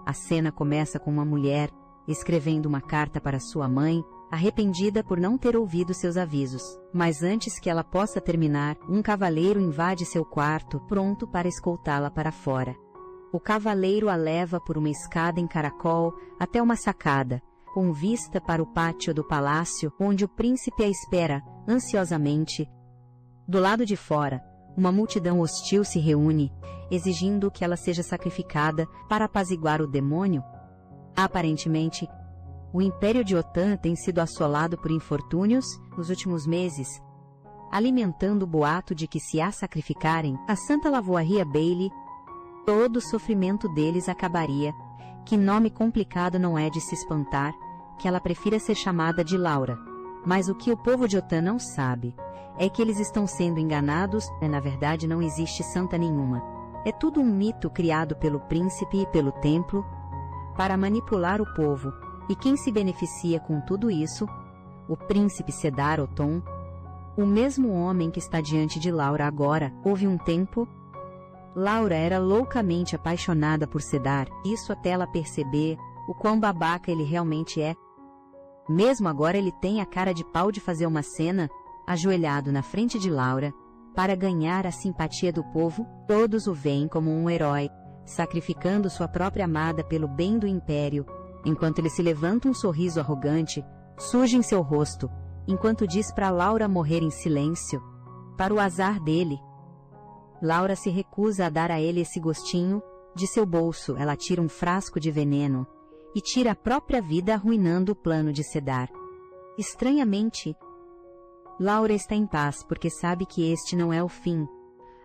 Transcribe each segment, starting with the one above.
A cena começa com uma mulher escrevendo uma carta para sua mãe, arrependida por não ter ouvido seus avisos. Mas antes que ela possa terminar, um cavaleiro invade seu quarto, pronto para escoltá-la para fora. O cavaleiro a leva por uma escada em caracol até uma sacada, com vista para o pátio do palácio, onde o príncipe a espera, ansiosamente. Do lado de fora, uma multidão hostil se reúne, exigindo que ela seja sacrificada para apaziguar o demônio. Aparentemente, o Império de Otan tem sido assolado por infortúnios nos últimos meses, alimentando o boato de que, se a sacrificarem, a Santa Lavoaria Bailey, todo o sofrimento deles acabaria. Que nome complicado, não é de se espantar que ela prefira ser chamada de Laura. Mas o que o povo de Otan não sabe é que eles estão sendo enganados. Na verdade, não existe santa nenhuma. É tudo um mito criado pelo príncipe e pelo templo para manipular o povo. E quem se beneficia com tudo isso? O príncipe Cedar Oton, o mesmo homem que está diante de Laura agora. Houve um tempo, Laura era loucamente apaixonada por Cedar, isso até ela perceber o quão babaca ele realmente é. Mesmo agora ele tem a cara de pau de fazer uma cena, ajoelhado na frente de Laura, para ganhar a simpatia do povo. Todos o veem como um herói, sacrificando sua própria amada pelo bem do império. Enquanto ele se levanta, um sorriso arrogante surge em seu rosto, enquanto diz para Laura morrer em silêncio. Para o azar dele, Laura se recusa a dar a ele esse gostinho. De seu bolso, ela tira um frasco de veneno e tira a própria vida, arruinando o plano de Cedar. Estranhamente, Laura está em paz porque sabe que este não é o fim.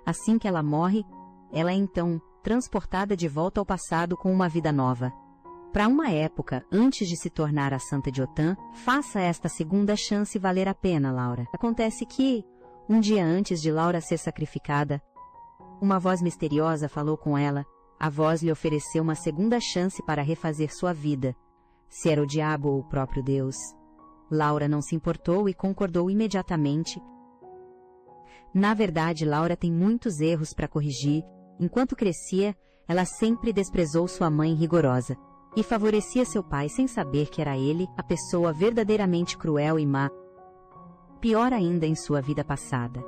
Assim que ela morre, ela é então transportada de volta ao passado com uma vida nova. Para uma época, antes de se tornar a Santa de Otan, faça esta segunda chance valer a pena, Laura. Acontece que, um dia antes de Laura ser sacrificada, uma voz misteriosa falou com ela. A voz lhe ofereceu uma segunda chance para refazer sua vida. Se era o diabo ou o próprio Deus. Laura não se importou e concordou imediatamente. Na verdade, Laura tem muitos erros para corrigir. Enquanto crescia, ela sempre desprezou sua mãe rigorosa e favorecia seu pai sem saber que era ele a pessoa verdadeiramente cruel e má. Pior ainda, em sua vida passada,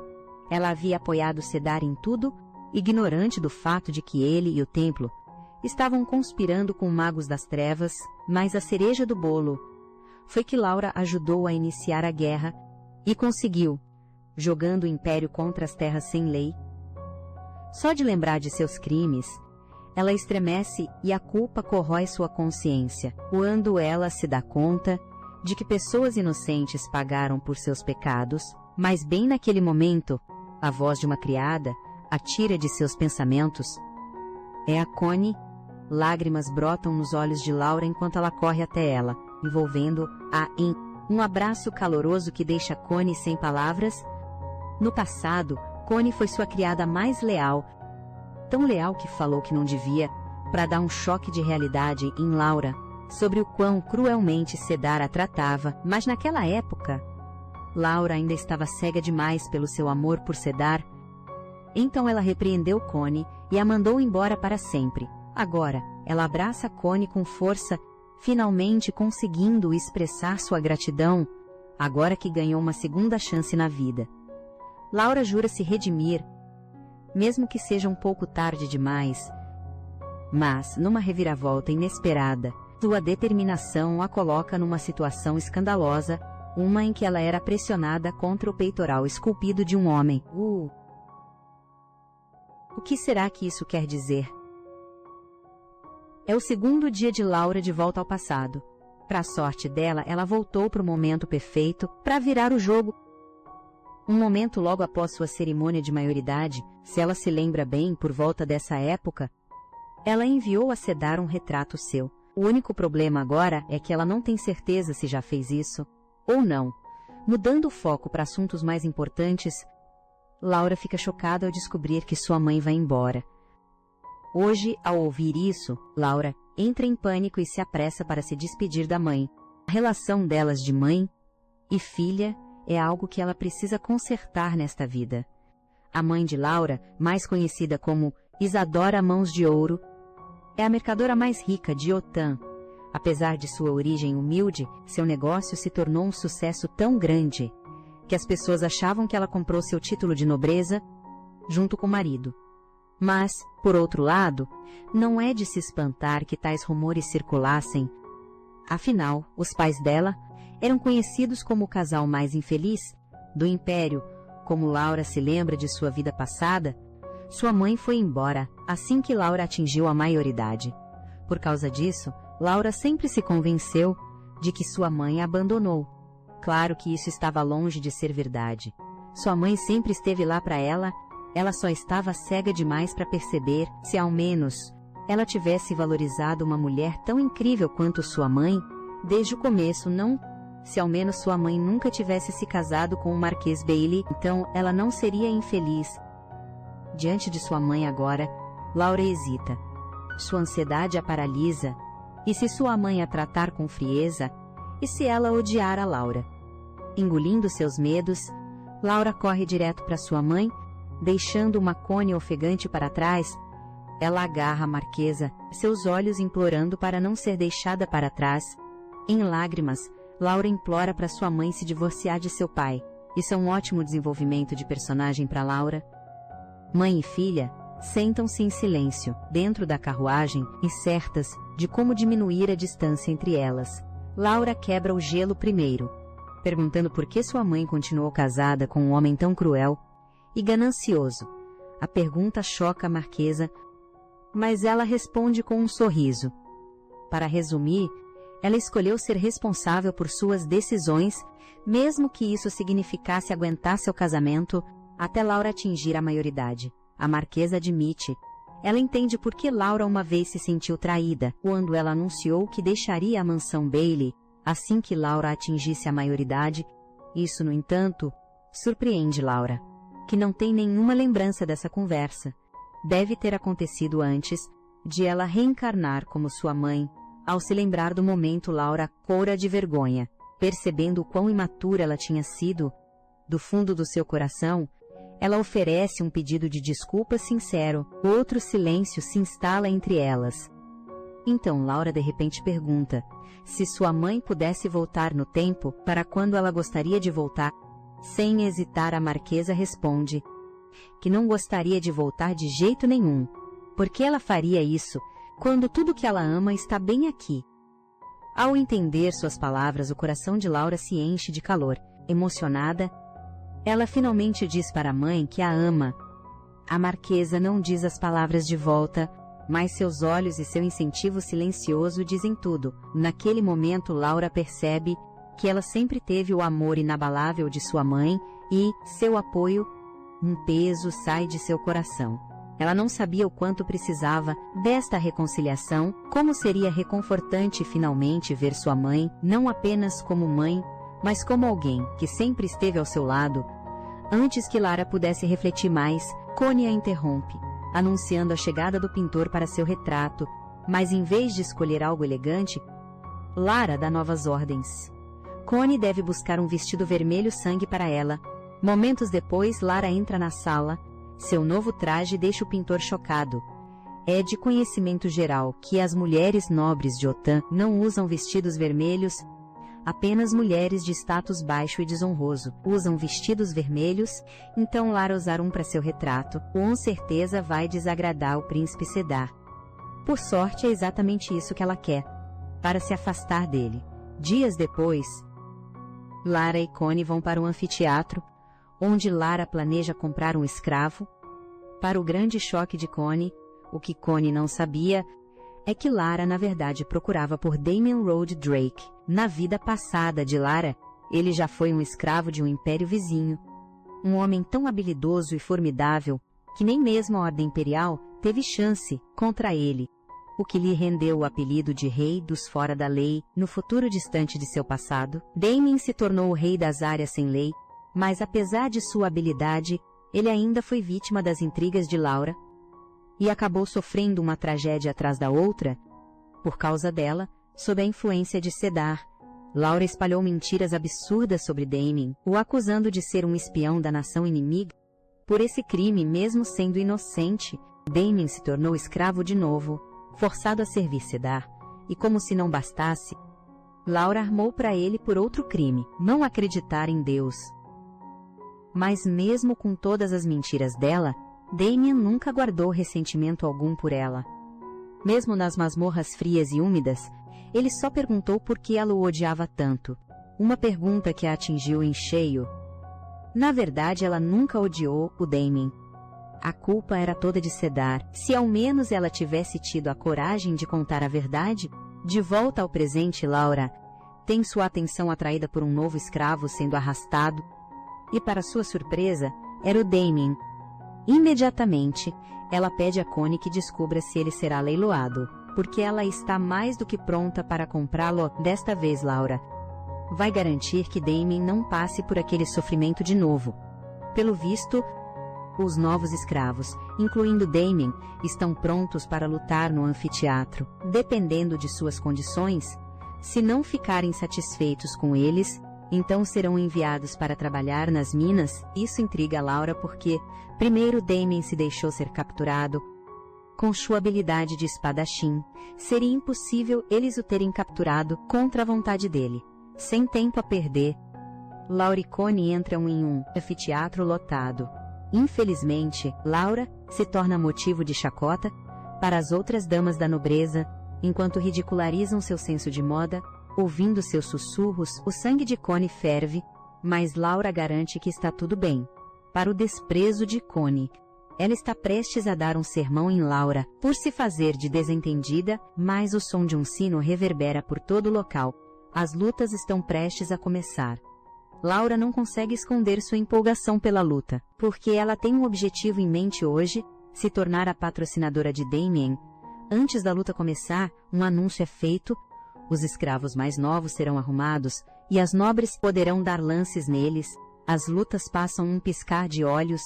ela havia apoiado Cedar em tudo, ignorante do fato de que ele e o templo estavam conspirando com magos das trevas. Mas a cereja do bolo foi que Laura ajudou a iniciar a guerra e conseguiu, jogando o império contra as terras sem lei. Só de lembrar de seus crimes, ela estremece e a culpa corrói sua consciência, quando ela se dá conta de que pessoas inocentes pagaram por seus pecados. Mas bem naquele momento, a voz de uma criada a tira de seus pensamentos. É a Connie. Lágrimas brotam nos olhos de Laura enquanto ela corre até ela, envolvendo-a em um abraço caloroso que deixa Connie sem palavras. No passado, Connie foi sua criada mais leal, tão leal que falou que não devia, para dar um choque de realidade em Laura, sobre o quão cruelmente Cedar a tratava. Mas naquela época, Laura ainda estava cega demais pelo seu amor por Cedar. Então ela repreendeu Connie e a mandou embora para sempre. Agora, ela abraça Connie com força, finalmente conseguindo expressar sua gratidão, agora que ganhou uma segunda chance na vida. Laura jura se redimir, mesmo que seja um pouco tarde demais. Mas, numa reviravolta inesperada, sua determinação a coloca numa situação escandalosa, uma em que ela era pressionada contra o peitoral esculpido de um homem. O que será que isso quer dizer? É o segundo dia de Laura de volta ao passado. Para a sorte dela, ela voltou para o momento perfeito para virar o jogo. Um momento logo após sua cerimônia de maioridade, se ela se lembra bem, por volta dessa época, ela enviou a Cedar um retrato seu. O único problema agora é que ela não tem certeza se já fez isso ou não. Mudando o foco para assuntos mais importantes, Laura fica chocada ao descobrir que sua mãe vai embora. Hoje, ao ouvir isso, Laura entra em pânico e se apressa para se despedir da mãe. A relação delas de mãe e filha é algo que ela precisa consertar nesta vida. A mãe de Laura, mais conhecida como Isadora Mãos de Ouro, é a mercadora mais rica de Otan. Apesar de sua origem humilde, seu negócio se tornou um sucesso tão grande que as pessoas achavam que ela comprou seu título de nobreza junto com o marido. Mas, por outro lado, não é de se espantar que tais rumores circulassem. Afinal, os pais dela eram conhecidos como o casal mais infeliz do Império. Como Laura se lembra de sua vida passada, sua mãe foi embora assim que Laura atingiu a maioridade. Por causa disso, Laura sempre se convenceu de que sua mãe a abandonou. Claro que isso estava longe de ser verdade. Sua mãe sempre esteve lá para ela só estava cega demais para perceber. Se ao menos ela tivesse valorizado uma mulher tão incrível quanto sua mãe, desde o começo não. Se ao menos sua mãe nunca tivesse se casado com o Marquês Bailey, então ela não seria infeliz. Diante de sua mãe agora, Laura hesita. Sua ansiedade a paralisa. E se sua mãe a tratar com frieza? E se ela odiar a Laura? Engolindo seus medos, Laura corre direto para sua mãe, deixando uma Connie ofegante para trás. Ela agarra a marquesa, seus olhos implorando para não ser deixada para trás. Em lágrimas, Laura implora para sua mãe se divorciar de seu pai. Isso é um ótimo desenvolvimento de personagem para Laura. Mãe e filha sentam-se em silêncio, dentro da carruagem, incertas de como diminuir a distância entre elas. Laura quebra o gelo primeiro, perguntando por que sua mãe continuou casada com um homem tão cruel e ganancioso. A pergunta choca a marquesa, mas ela responde com um sorriso. Para resumir, ela escolheu ser responsável por suas decisões, mesmo que isso significasse aguentar seu casamento até Laura atingir a maioridade. A marquesa admite. Ela entende por que Laura uma vez se sentiu traída, quando ela anunciou que deixaria a mansão Bailey assim que Laura atingisse a maioridade. Isso, no entanto, surpreende Laura, que não tem nenhuma lembrança dessa conversa. Deve ter acontecido antes de ela reencarnar como sua mãe. Ao se lembrar do momento, Laura cora de vergonha, percebendo o quão imatura ela tinha sido. Do fundo do seu coração, ela oferece um pedido de desculpa sincero. Outro silêncio se instala entre elas. Então Laura de repente pergunta se sua mãe pudesse voltar no tempo, para quando ela gostaria de voltar. Sem hesitar, a marquesa responde que não gostaria de voltar de jeito nenhum. Por que ela faria isso, quando tudo que ela ama está bem aqui? Ao entender suas palavras, o coração de Laura se enche de calor. Emocionada, ela finalmente diz para a mãe que a ama. A marquesa não diz as palavras de volta, mas seus olhos e seu incentivo silencioso dizem tudo. Naquele momento, Laura percebe que ela sempre teve o amor inabalável de sua mãe e seu apoio. Um peso sai de seu coração. Ela não sabia o quanto precisava desta reconciliação, como seria reconfortante finalmente ver sua mãe, não apenas como mãe, mas como alguém que sempre esteve ao seu lado. Antes que Lara pudesse refletir mais, Connie a interrompe, anunciando a chegada do pintor para seu retrato, mas em vez de escolher algo elegante, Lara dá novas ordens. Connie deve buscar um vestido vermelho sangue para ela. Momentos depois, Lara entra na sala. Seu novo traje deixa o pintor chocado. É de conhecimento geral que as mulheres nobres de Otan não usam vestidos vermelhos. Apenas mulheres de status baixo e desonroso usam vestidos vermelhos, então Lara usar um para seu retrato, com certeza vai desagradar o príncipe Cedar. Por sorte, é exatamente isso que ela quer, para se afastar dele. Dias depois, Lara e Connie vão para um anfiteatro, onde Lara planeja comprar um escravo. Para o grande choque de Connie, o que Connie não sabia é que Lara na verdade procurava por Damien Road Drake. Na vida passada de Lara, ele já foi um escravo de um império vizinho. Um homem tão habilidoso e formidável que nem mesmo a Ordem Imperial teve chance contra ele, o que lhe rendeu o apelido de Rei dos Fora da Lei. No futuro distante de seu passado, Damien se tornou o rei das áreas sem lei, mas apesar de sua habilidade, ele ainda foi vítima das intrigas de Laura e acabou sofrendo uma tragédia atrás da outra. Por causa dela, sob a influência de Cedar, Laura espalhou mentiras absurdas sobre Damien, o acusando de ser um espião da nação inimiga. Por esse crime, mesmo sendo inocente, Damien se tornou escravo de novo. forçado a servir Cedar, e como se não bastasse, Laura armou para ele por outro crime, não acreditar em Deus. Mas mesmo com todas as mentiras dela, Damien nunca guardou ressentimento algum por ela. Mesmo nas masmorras frias e úmidas, ele só perguntou por que ela o odiava tanto, uma pergunta que a atingiu em cheio. Na verdade, ela nunca odiou o Damien. A culpa era toda de Cedar. Se ao menos ela tivesse tido a coragem de contar a verdade. De volta ao presente, Laura tem sua atenção atraída por um novo escravo sendo arrastado. E para sua surpresa, era o Damien. Imediatamente, ela pede a Connie que descubra se ele será leiloado, porque ela está mais do que pronta para comprá-lo. Desta vez, Laura vai garantir que Damien não passe por aquele sofrimento de novo. Pelo visto, os novos escravos, incluindo Damien, estão prontos para lutar no anfiteatro. Dependendo de suas condições, se não ficarem satisfeitos com eles, então serão enviados para trabalhar nas minas. Isso intriga Laura porque, primeiro, Damien se deixou ser capturado. Com sua habilidade de espadachim, seria impossível eles o terem capturado contra a vontade dele. Sem tempo a perder, Laura e Connie entram em um anfiteatro lotado. Infelizmente, Laura se torna motivo de chacota para as outras damas da nobreza, enquanto ridicularizam seu senso de moda. Ouvindo seus sussurros, o sangue de Connie ferve, mas Laura garante que está tudo bem. Para o desprezo de Connie, ela está prestes a dar um sermão em Laura, por se fazer de desentendida, mas o som de um sino reverbera por todo o local. As lutas estão prestes a começar. Laura não consegue esconder sua empolgação pela luta, porque ela tem um objetivo em mente hoje: se tornar a patrocinadora de Damien. Antes da luta começar, um anúncio é feito: os escravos mais novos serão arrumados, e as nobres poderão dar lances neles. As lutas passam um piscar de olhos,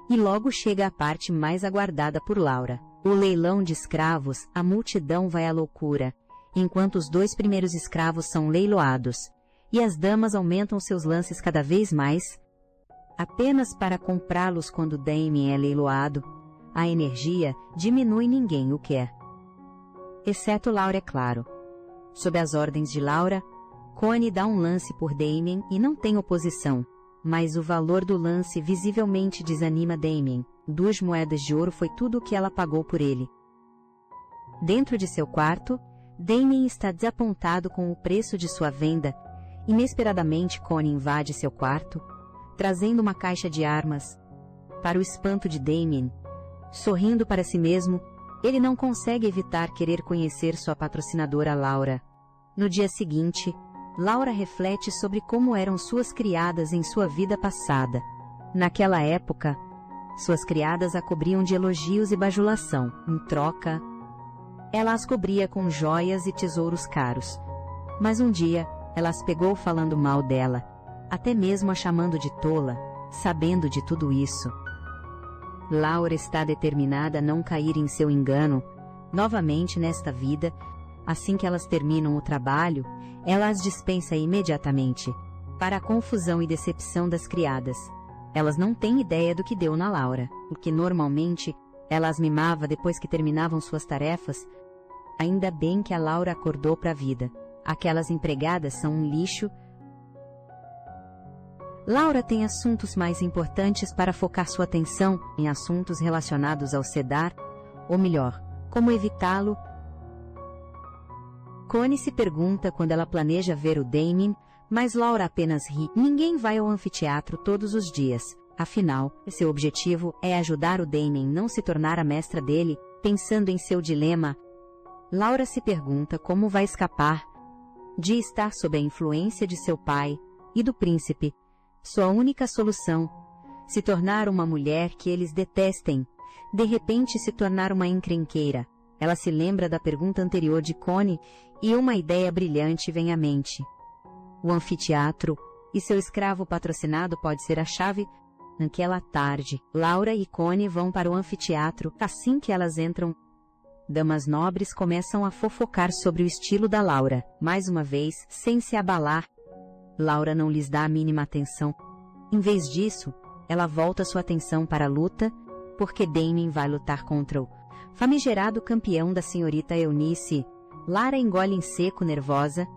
e logo chega a parte mais aguardada por Laura. O leilão de escravos. A multidão vai à loucura, enquanto os 2 primeiros escravos são leiloados, e as damas aumentam seus lances cada vez mais, apenas para comprá-los quando Damien é leiloado. A energia diminui, ninguém o quer. Exceto Laura, é claro. Sob as ordens de Laura, Connie dá um lance por Damien e não tem oposição, mas o valor do lance visivelmente desanima Damien. 2 moedas de ouro foi tudo o que ela pagou por ele. Dentro de seu quarto, Damien está desapontado com o preço de sua venda. Inesperadamente, Connie invade seu quarto, trazendo uma caixa de armas. Para o espanto de Damien, sorrindo para si mesmo, ele não consegue evitar querer conhecer sua patrocinadora Laura. No dia seguinte, Laura reflete sobre como eram suas criadas em sua vida passada. Naquela época, suas criadas a cobriam de elogios e bajulação. Em troca, ela as cobria com joias e tesouros caros. Mas um dia, ela as pegou falando mal dela, até mesmo a chamando de tola. Sabendo de tudo isso, Laura está determinada a não cair em seu engano novamente nesta vida. Assim que elas terminam o trabalho, ela as dispensa imediatamente, para a confusão e decepção das criadas. Elas não têm ideia do que deu na Laura, porque normalmente ela as mimava depois que terminavam suas tarefas. Ainda bem que a Laura acordou para a vida. Aquelas empregadas são um lixo. Laura tem assuntos mais importantes para focar sua atenção em assuntos relacionados ao Cedar, ou melhor, como evitá-lo. Connie se pergunta quando ela planeja ver o Damien, mas Laura apenas ri. Ninguém vai ao anfiteatro todos os dias. Afinal, seu objetivo é ajudar o Damien não se tornar a mestra dele. Pensando em seu dilema, Laura se pergunta como vai escapar de estar sob a influência de seu pai e do príncipe. Sua única solução: se tornar uma mulher que eles detestem. De repente se tornar uma encrenqueira. Ela se lembra da pergunta anterior de Connie e uma ideia brilhante vem à mente. O anfiteatro e seu escravo patrocinado pode ser a chave. Naquela tarde, Laura e Connie vão para o anfiteatro. Assim que elas entram, damas nobres começam a fofocar sobre o estilo da Laura. Mais uma vez, sem se abalar, Laura não lhes dá a mínima atenção. Em vez disso, ela volta sua atenção para a luta, porque Damien vai lutar contra o Famigerado campeão da senhorita Eunice, Lara engole em seco, nervosa.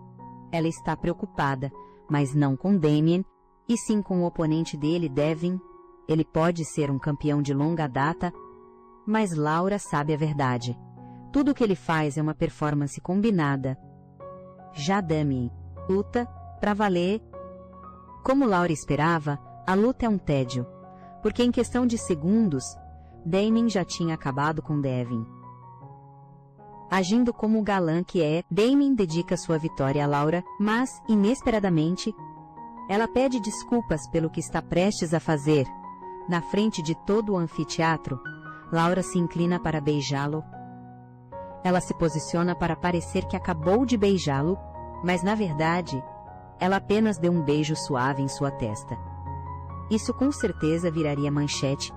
Ela está preocupada, mas não com Damien, e sim com o oponente dele, Devin. Ele pode ser um campeão de longa data, mas Laura sabe a verdade. Tudo o que ele faz é uma performance combinada. Já Damien luta pra valer. Como Laura esperava, a luta é um tédio, porque em questão de segundos, Damien já tinha acabado com Devin. Agindo como o galã que é, Damien dedica sua vitória a Laura, mas, inesperadamente, ela pede desculpas pelo que está prestes a fazer. Na frente de todo o anfiteatro, Laura se inclina para beijá-lo. Ela se posiciona para parecer que acabou de beijá-lo, mas na verdade, ela apenas deu um beijo suave em sua testa. Isso com certeza viraria manchete.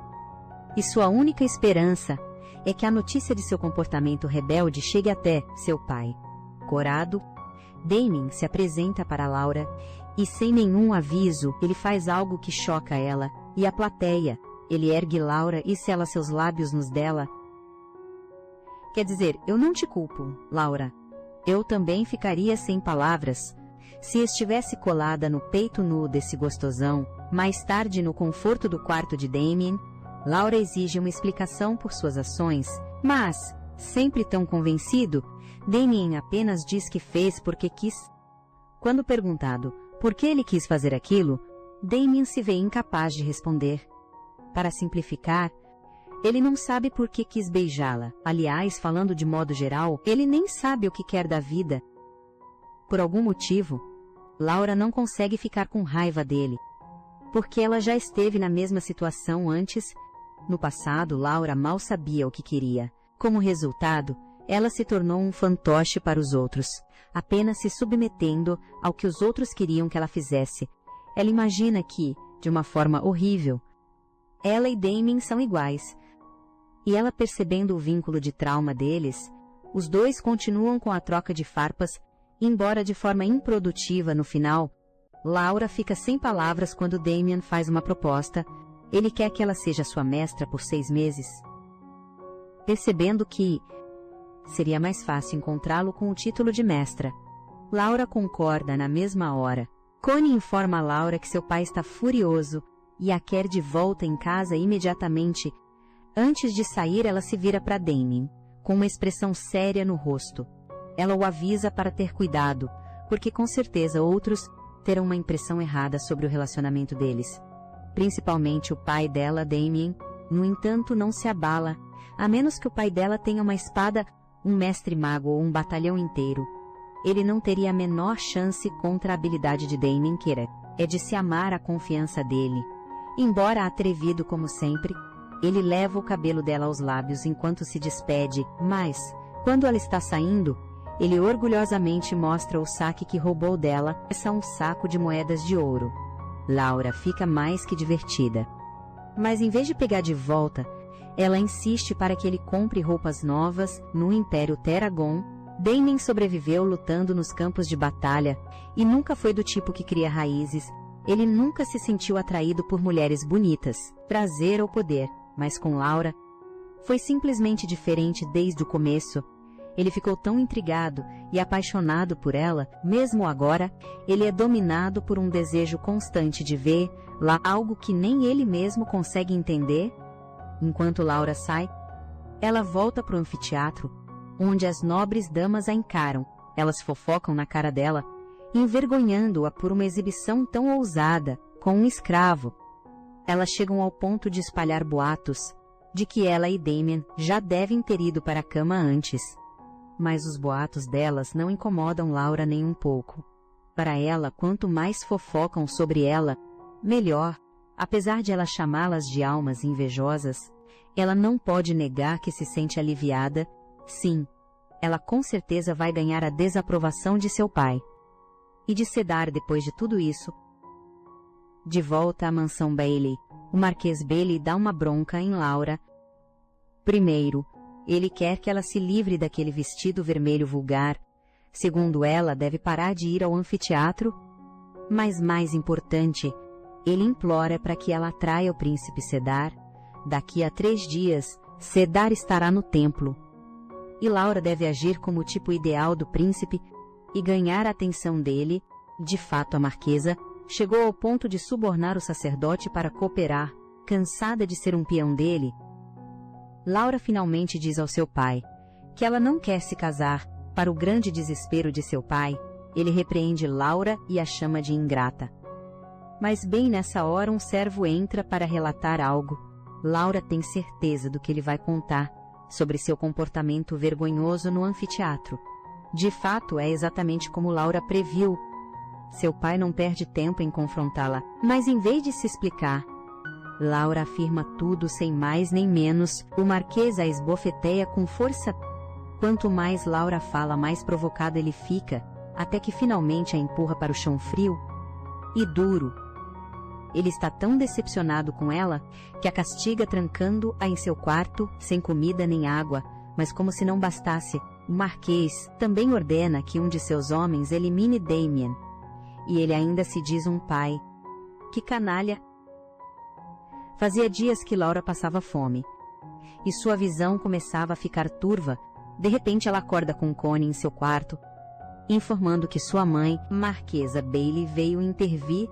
E sua única esperança é que a notícia de seu comportamento rebelde chegue até seu pai. Corado, Damien se apresenta para Laura e, sem nenhum aviso, ele faz algo que choca ela e a plateia. Ele ergue Laura e sela seus lábios nos dela. Quer dizer, eu não te culpo, Laura. Eu também ficaria sem palavras se estivesse colada no peito nu desse gostosão. Mais tarde, no conforto do quarto de Damien, Laura exige uma explicação por suas ações, mas, sempre tão convencido, Damien apenas diz que fez porque quis. Quando perguntado por que ele quis fazer aquilo, Damien se vê incapaz de responder. Para simplificar, ele não sabe por que quis beijá-la. Aliás, falando de modo geral, ele nem sabe o que quer da vida. Por algum motivo, Laura não consegue ficar com raiva dele, porque ela já esteve na mesma situação antes. No passado, Laura mal sabia o que queria. Como resultado, ela se tornou um fantoche para os outros, apenas se submetendo ao que os outros queriam que ela fizesse. Ela imagina que, de uma forma horrível, ela e Damien são iguais. E ela, percebendo o vínculo de trauma deles, os dois continuam com a troca de farpas, embora de forma improdutiva no final. Laura fica sem palavras quando Damien faz uma proposta. Ele quer que ela seja sua mestra por 6 meses. Percebendo que seria mais fácil encontrá-lo com o título de mestra, Laura concorda na mesma hora. Connie informa a Laura que seu pai está furioso e a quer de volta em casa imediatamente. Antes de sair, ela se vira para Damien, com uma expressão séria no rosto. Ela o avisa para ter cuidado, porque com certeza outros terão uma impressão errada sobre o relacionamento deles. Principalmente o pai dela, Damien. No entanto, não se abala, a menos que o pai dela tenha uma espada, um mestre mago ou um batalhão inteiro. Ele não teria a menor chance contra a habilidade de Damien, que é de se amar a confiança dele. Embora atrevido como sempre, ele leva o cabelo dela aos lábios enquanto se despede, mas, quando ela está saindo, ele orgulhosamente mostra o saque que roubou dela. É um saco de moedas de ouro. Laura fica mais que divertida. Mas em vez de pegar de volta, ela insiste para que ele compre roupas novas no Império Terragon. Damien sobreviveu lutando nos campos de batalha e nunca foi do tipo que cria raízes. Ele nunca se sentiu atraído por mulheres bonitas, prazer ou poder, mas com Laura foi simplesmente diferente desde o começo. Ele ficou tão intrigado e apaixonado por ela. Mesmo agora, ele é dominado por um desejo constante de ver lá algo que nem ele mesmo consegue entender. Enquanto Laura sai, ela volta para o anfiteatro, onde as nobres damas a encaram. Elas fofocam na cara dela, envergonhando-a por uma exibição tão ousada, com um escravo. Elas chegam ao ponto de espalhar boatos de que ela e Damien já devem ter ido para a cama antes. Mas os boatos delas não incomodam Laura nem um pouco. Para ela, quanto mais fofocam sobre ela, melhor. Apesar de ela chamá-las de almas invejosas, ela não pode negar que se sente aliviada. Sim, ela com certeza vai ganhar a desaprovação de seu pai. E de sedar depois de tudo isso. De volta à mansão Bailey, o Marquês Bailey dá uma bronca em Laura. Primeiro, ele quer que ela se livre daquele vestido vermelho vulgar. Segundo ela, deve parar de ir ao anfiteatro. Mas mais importante, ele implora para que ela atraia o príncipe Cedar. Daqui a 3 dias, Cedar estará no templo. E Laura deve agir como o tipo ideal do príncipe e ganhar a atenção dele. De fato, a marquesa chegou ao ponto de subornar o sacerdote para cooperar. Cansada de ser um peão dele, Laura finalmente diz ao seu pai que ela não quer se casar. Para o grande desespero de seu pai, ele repreende Laura e a chama de ingrata. Mas bem nessa hora um servo entra para relatar algo. Laura tem certeza do que ele vai contar sobre seu comportamento vergonhoso no anfiteatro. De fato, é exatamente como Laura previu. Seu pai não perde tempo em confrontá-la, mas em vez de se explicar, Laura afirma tudo sem mais nem menos. O marquês a esbofeteia com força. Quanto mais Laura fala, mais provocado ele fica, até que finalmente a empurra para o chão frio e duro. Ele está tão decepcionado com ela que a castiga trancando-a em seu quarto, sem comida nem água. Mas como se não bastasse, o marquês também ordena que um de seus homens elimine Damien. E ele ainda se diz um pai. Que canalha! Fazia dias que Laura passava fome, e sua visão começava a ficar turva. De repente ela acorda com Connie em seu quarto, informando que sua mãe, Marquesa Bailey, veio intervir.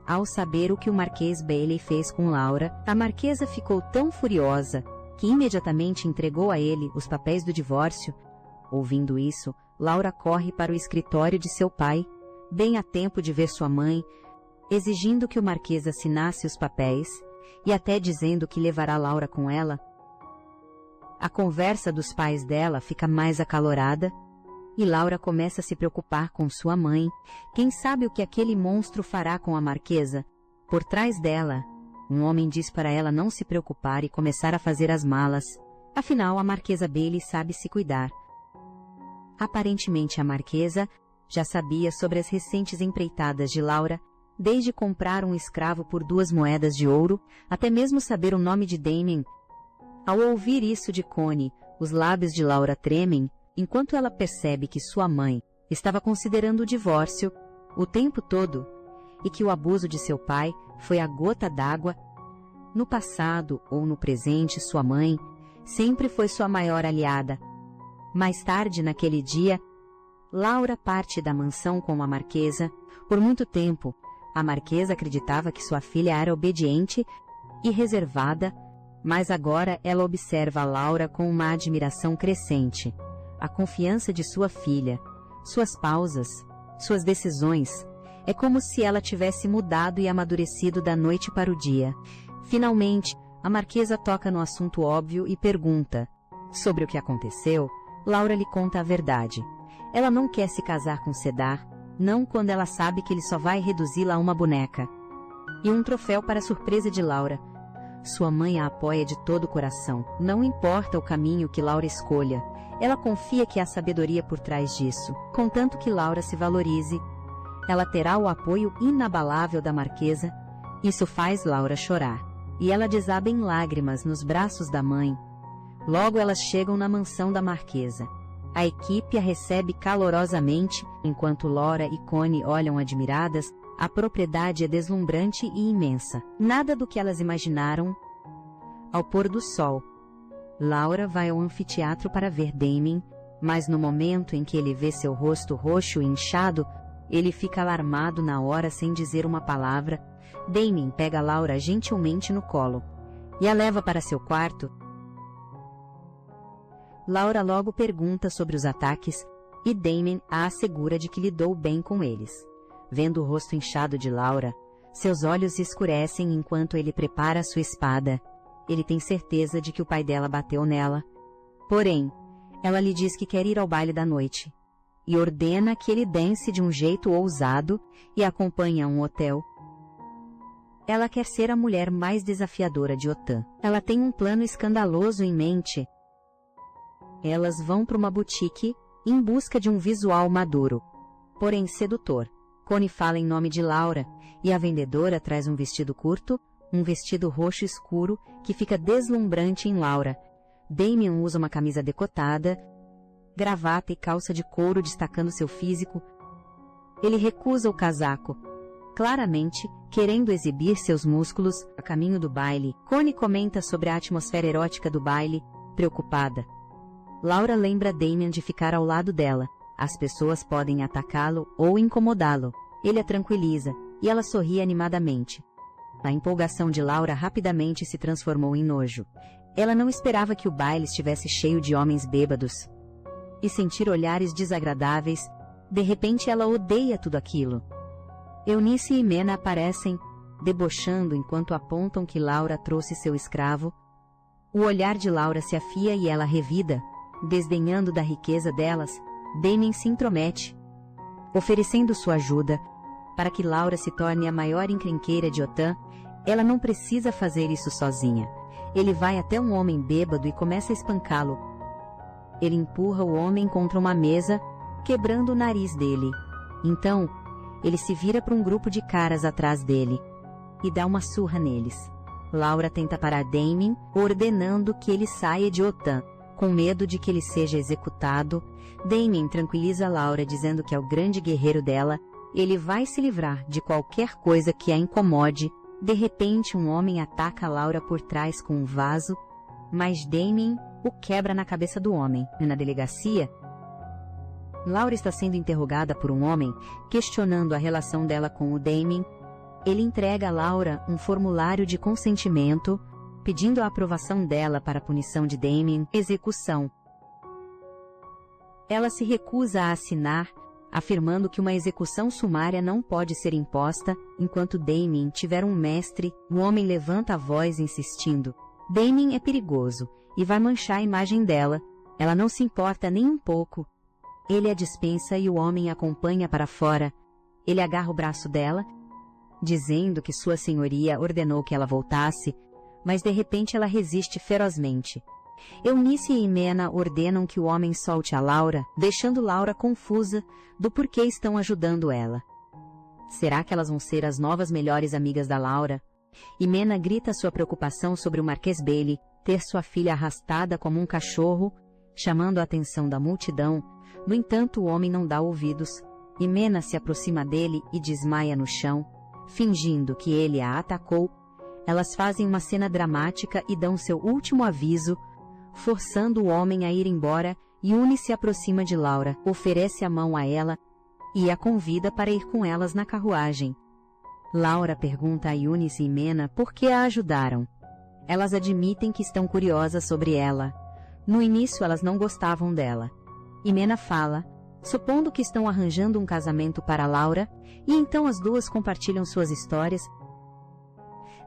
Ao saber o que o Marquês Bailey fez com Laura, a marquesa ficou tão furiosa que imediatamente entregou a ele os papéis do divórcio. Ouvindo isso, Laura corre para o escritório de seu pai, bem a tempo de ver sua mãe, exigindo que o Marquês assinasse os papéis, e até dizendo que levará Laura com ela. A conversa dos pais dela fica mais acalorada, e Laura começa a se preocupar com sua mãe. Quem sabe o que aquele monstro fará com a marquesa? Por trás dela, um homem diz para ela não se preocupar e começar a fazer as malas. Afinal, a marquesa Bailey sabe se cuidar. Aparentemente a marquesa já sabia sobre as recentes empreitadas de Laura, desde comprar um escravo por 2 moedas de ouro, até mesmo saber o nome de Damien. Ao ouvir isso de Connie, os lábios de Laura tremem, enquanto ela percebe que sua mãe estava considerando o divórcio o tempo todo e que o abuso de seu pai foi a gota d'água. No passado ou no presente, sua mãe sempre foi sua maior aliada. Mais tarde naquele dia, Laura parte da mansão com a marquesa. Por muito tempo, a marquesa acreditava que sua filha era obediente e reservada, mas agora ela observa a Laura com uma admiração crescente. A confiança de sua filha, suas pausas, suas decisões, é como se ela tivesse mudado e amadurecido da noite para o dia. Finalmente, a marquesa toca no assunto óbvio e pergunta sobre o que aconteceu. Laura lhe conta a verdade. Ela não quer se casar com Cedar, não quando ela sabe que ele só vai reduzi-la a uma boneca. E um troféu para a surpresa de Laura. Sua mãe a apoia de todo o coração. Não importa o caminho que Laura escolha, ela confia que há sabedoria por trás disso. Contanto que Laura se valorize, ela terá o apoio inabalável da marquesa. Isso faz Laura chorar, e ela desaba em lágrimas nos braços da mãe. Logo elas chegam na mansão da marquesa. A equipe a recebe calorosamente, enquanto Laura e Connie olham admiradas. A propriedade é deslumbrante e imensa. Nada do que elas imaginaram. Ao pôr do sol, Laura vai ao anfiteatro para ver Damien, mas no momento em que ele vê seu rosto roxo e inchado, ele fica alarmado na hora sem dizer uma palavra. Damien pega Laura gentilmente no colo e a leva para seu quarto. Laura logo pergunta sobre os ataques e Damien a assegura de que lidou bem com eles. Vendo o rosto inchado de Laura, seus olhos escurecem enquanto ele prepara sua espada. Ele tem certeza de que o pai dela bateu nela. Porém, ela lhe diz que quer ir ao baile da noite e ordena que ele dance de um jeito ousado e acompanhe a um hotel. Ela quer ser a mulher mais desafiadora de Otan. Ela tem um plano escandaloso em mente. Elas vão para uma boutique em busca de um visual maduro, porém sedutor. Connie fala em nome de Laura, e a vendedora traz um vestido curto, um vestido roxo escuro, que fica deslumbrante em Laura. Damien usa uma camisa decotada, gravata e calça de couro destacando seu físico. Ele recusa o casaco, Claramente, querendo exibir seus músculos, a caminho do baile, Connie comenta sobre a atmosfera erótica do baile, preocupada. Laura lembra Damien de ficar ao lado dela. As pessoas podem atacá-lo ou incomodá-lo. Ele a tranquiliza, e ela sorri animadamente. A empolgação de Laura rapidamente se transformou em nojo. Ela não esperava que o baile estivesse cheio de homens bêbados. E sentir olhares desagradáveis, de repente ela odeia tudo aquilo. Eunice e Mena aparecem, debochando enquanto apontam que Laura trouxe seu escravo. O olhar de Laura se afia e ela revida, desdenhando da riqueza delas. Damien se intromete, oferecendo sua ajuda, para que Laura se torne a maior encrenqueira de Otan. Ela não precisa fazer isso sozinha. Ele vai até um homem bêbado e começa a espancá-lo. Ele empurra o homem contra uma mesa, quebrando o nariz dele. Então, ele se vira para um grupo de caras atrás dele e dá uma surra neles. Laura tenta parar Damien, ordenando que ele saia de Otan, com medo de que ele seja executado. Damien tranquiliza Laura dizendo que é o grande guerreiro dela. Ele vai se livrar de qualquer coisa que a incomode. De repente, um homem ataca Laura por trás com um vaso, mas Damien o quebra na cabeça do homem. Na delegacia, Laura está sendo interrogada por um homem, questionando a relação dela com o Damien. Ele entrega a Laura um formulário de consentimento, pedindo a aprovação dela para a punição de Damien, execução. Ela se recusa a assinar, afirmando que uma execução sumária não pode ser imposta enquanto Damien tiver um mestre. O homem levanta a voz insistindo. Damien é perigoso e vai manchar a imagem dela. Ela não se importa nem um pouco. Ele a dispensa e o homem a acompanha para fora. Ele agarra o braço dela, dizendo que sua senhoria ordenou que ela voltasse, mas de repente ela resiste ferozmente. Eunice e Mena ordenam que o homem solte a Laura, deixando Laura confusa do porquê estão ajudando ela. Será que elas vão ser as novas melhores amigas da Laura? E Mena grita sua preocupação sobre o Marquês Bailey ter sua filha arrastada como um cachorro, chamando a atenção da multidão. No entanto, o homem não dá ouvidos, e Mena se aproxima dele e desmaia no chão, fingindo que ele a atacou. Elas fazem uma cena dramática e dão seu último aviso, forçando o homem a ir embora. Yuni se aproxima de Laura, oferece a mão a ela e a convida para ir com elas na carruagem. Laura pergunta a Eunice e Mena por que a ajudaram. Elas admitem que estão curiosas sobre ela. No início elas não gostavam dela. E Mena fala, supondo que estão arranjando um casamento para Laura, e então as duas compartilham suas histórias,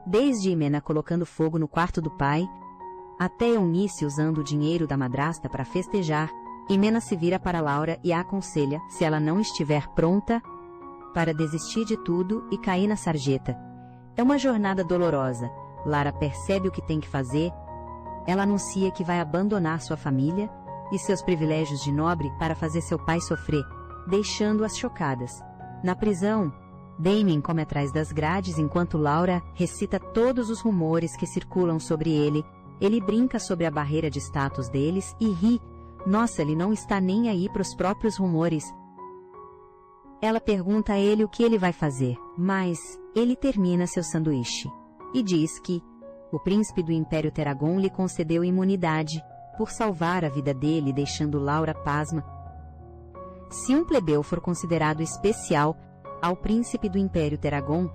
desde Mena colocando fogo no quarto do pai, até Eunice usando o dinheiro da madrasta para festejar. E Mena se vira para Laura e a aconselha, se ela não estiver pronta, para desistir de tudo e cair na sarjeta. É uma jornada dolorosa. Lara percebe o que tem que fazer. Ela anuncia que vai abandonar sua família e seus privilégios de nobre para fazer seu pai sofrer, deixando-as chocadas. Na prisão, Damien come atrás das grades enquanto Laura recita todos os rumores que circulam sobre ele. Ele brinca sobre a barreira de status deles e ri. Nossa, ele não está nem aí para os próprios rumores. Ela pergunta a ele o que ele vai fazer, mas ele termina seu sanduíche e diz que o príncipe do Império Teragon lhe concedeu imunidade por salvar a vida dele, deixando Laura pasma. Se um plebeu for considerado especial ao príncipe do Império Teragon,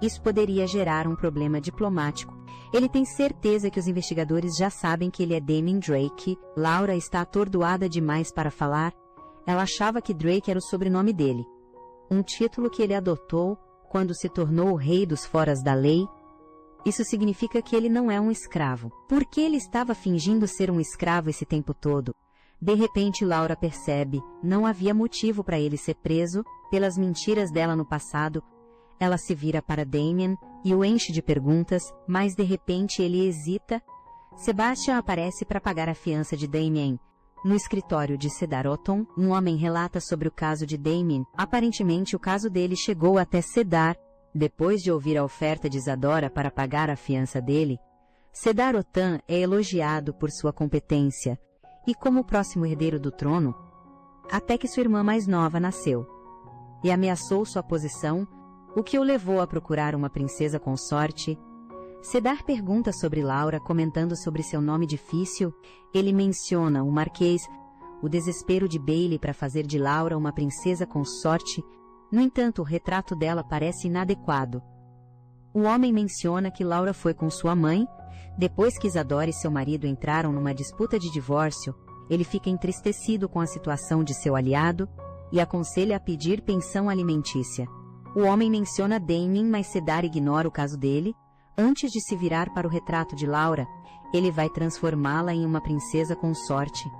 isso poderia gerar um problema diplomático. Ele tem certeza que os investigadores já sabem que ele é Damien Drake. Laura está atordoada demais para falar. Ela achava que Drake era o sobrenome dele, um título que ele adotou quando se tornou o rei dos foras da lei. Isso significa que ele não é um escravo. Por que ele estava fingindo ser um escravo esse tempo todo? De repente, Laura percebe, não havia motivo para ele ser preso pelas mentiras dela no passado. Ela se vira para Damien e o enche de perguntas, mas de repente ele hesita. Sebastian aparece para pagar a fiança de Damien. No escritório de Cedar Otton, um homem relata sobre o caso de Damien. Aparentemente, o caso dele chegou até Cedar. Depois de ouvir a oferta de Isadora para pagar a fiança dele, Cedar Otton é elogiado por sua competência e como próximo herdeiro do trono, até que sua irmã mais nova nasceu e ameaçou sua posição O que o levou a procurar uma princesa consorte? Cedar pergunta sobre Laura, comentando sobre seu nome difícil. Ele menciona o Marquês, o desespero de Bailey para fazer de Laura uma princesa consorte. No entanto, o retrato dela parece inadequado. O homem menciona que Laura foi com sua mãe. Depois que Isadora e seu marido entraram numa disputa de divórcio, ele fica entristecido com a situação de seu aliado e aconselha a pedir pensão alimentícia. O homem menciona Damien, mas Cedar ignora o caso dele. Antes de se virar para o retrato de Laura, ele vai transformá-la em uma princesa consorte.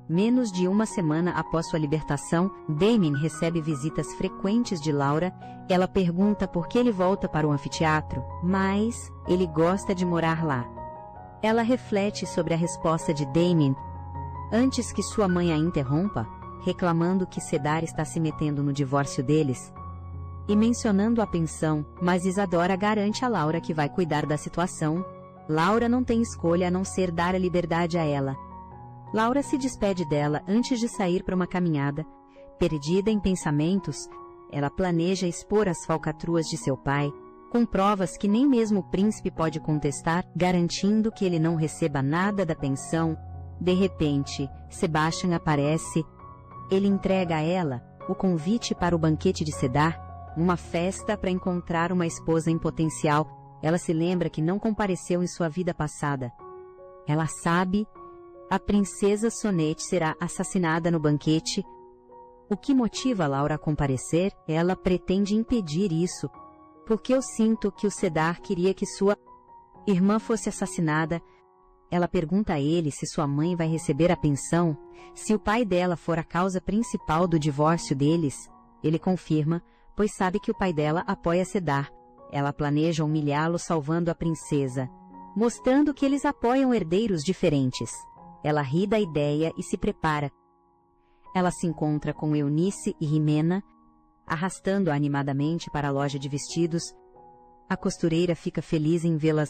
Menos de uma semana após sua libertação, Damien recebe visitas frequentes de Laura. Ela pergunta por que ele volta para o anfiteatro, mas ele gosta de morar lá. Ela reflete sobre a resposta de Damien antes que sua mãe a interrompa, reclamando que Cedar está se metendo no divórcio deles e mencionando a pensão, mas Isadora garante a Laura que vai cuidar da situação. Laura não tem escolha a não ser dar a liberdade a ela. Laura se despede dela antes de sair para uma caminhada. Perdida em pensamentos, ela planeja expor as falcatruas de seu pai, com provas que nem mesmo o príncipe pode contestar, garantindo que ele não receba nada da pensão. De repente, Sebastian aparece. Ele entrega a ela o convite para o banquete de Cedar, uma festa para encontrar uma esposa em potencial. Ela se lembra que não compareceu em sua vida passada. Ela sabe a princesa Sonete será assassinada no banquete. O que motiva Laura a comparecer? Ela pretende impedir isso, porque eu sinto que o Cedar queria que sua irmã fosse assassinada. Ela pergunta a ele se sua mãe vai receber a pensão, se o pai dela for a causa principal do divórcio deles. Ele confirma, pois sabe que o pai dela apoia Cedar. Ela planeja humilhá-lo salvando a princesa, mostrando que eles apoiam herdeiros diferentes. Ela ri da ideia e se prepara. Ela se encontra com Eunice e Jimena, arrastando-a animadamente para a loja de vestidos. A costureira fica feliz em vê-las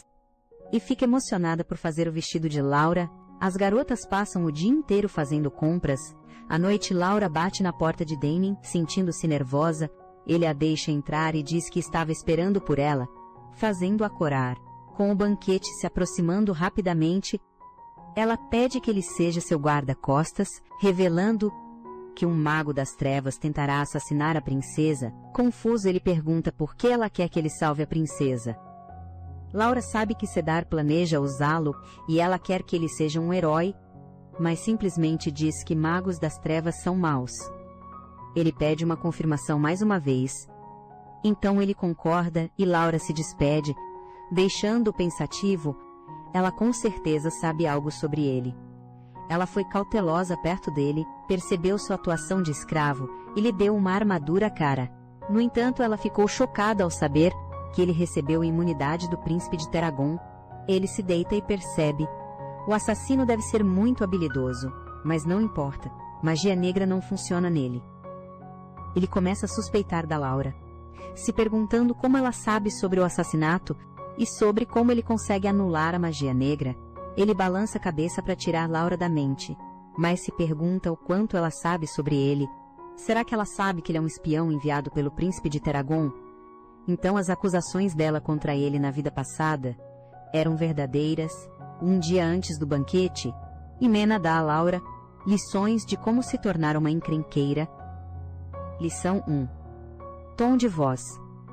e fica emocionada por fazer o vestido de Laura. As garotas passam o dia inteiro fazendo compras. À noite, Laura bate na porta de Damien, sentindo-se nervosa. Ele a deixa entrar e diz que estava esperando por ela, fazendo-a corar. Com o banquete se aproximando rapidamente, ela pede que ele seja seu guarda-costas, revelando que um mago das trevas tentará assassinar a princesa. Confuso, ele pergunta por que ela quer que ele salve a princesa. Laura sabe que Cedar planeja usá-lo e ela quer que ele seja um herói, mas simplesmente diz que magos das trevas são maus. Ele pede uma confirmação mais uma vez. Então ele concorda e Laura se despede, deixando-o pensativo. Ela com certeza sabe algo sobre ele. Ela foi cautelosa perto dele, percebeu sua atuação de escravo e lhe deu uma armadura cara. No entanto, ela ficou chocada ao saber que ele recebeu imunidade do príncipe de Teragon. Ele se deita e percebe. O assassino deve ser muito habilidoso, mas não importa. Magia negra não funciona nele. Ele começa a suspeitar da Laura, se perguntando como ela sabe sobre o assassinato e sobre como ele consegue anular a magia negra. Ele balança a cabeça para tirar Laura da mente, mas se pergunta o quanto ela sabe sobre ele. Será que ela sabe que ele é um espião enviado pelo príncipe de Teragon? Então as acusações dela contra ele na vida passada eram verdadeiras. Um dia antes do banquete, Jimena dá a Laura lições de como se tornar uma encrenqueira. Lição 1. Tom de voz.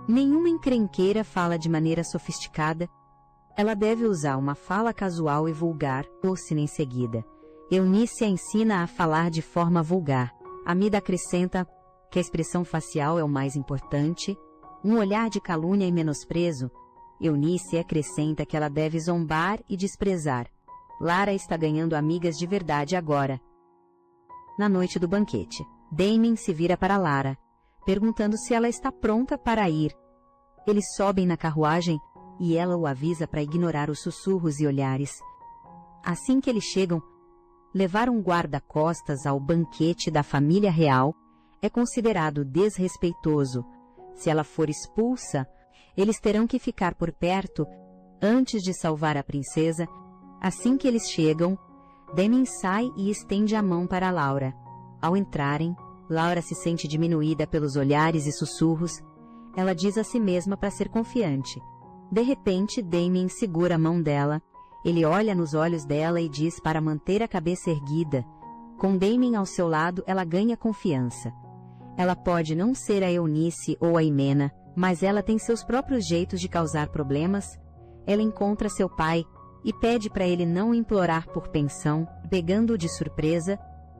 Nenhuma encrenqueira fala de maneira sofisticada. Ela deve usar uma fala casual e vulgar, ouça-na em seguida. Eunice a ensina a falar de forma vulgar. Amida acrescenta que a expressão facial é o mais importante. Um olhar de calúnia e menosprezo. Eunice acrescenta que ela deve zombar e desprezar. Lara está ganhando amigas de verdade agora. Na noite do banquete, Damien se vira para Lara, perguntando se ela está pronta para ir. Eles sobem na carruagem e ela o avisa para ignorar os sussurros e olhares. Assim que eles chegam, levar um guarda-costas ao banquete da família real é considerado desrespeitoso. Se ela for expulsa, eles terão que ficar por perto antes de salvar a princesa. Assim que eles chegam, Damien sai e estende a mão para Laura. Ao entrarem, Laura se sente diminuída pelos olhares e sussurros. Ela diz a si mesma para ser confiante. De repente, Damien segura a mão dela. Ele olha nos olhos dela e diz para manter a cabeça erguida. Com Damien ao seu lado, ela ganha confiança. Ela pode não ser a Eunice ou a Imena, mas ela tem seus próprios jeitos de causar problemas. Ela encontra seu pai e pede para ele não implorar por pensão, pegando-o de surpresa.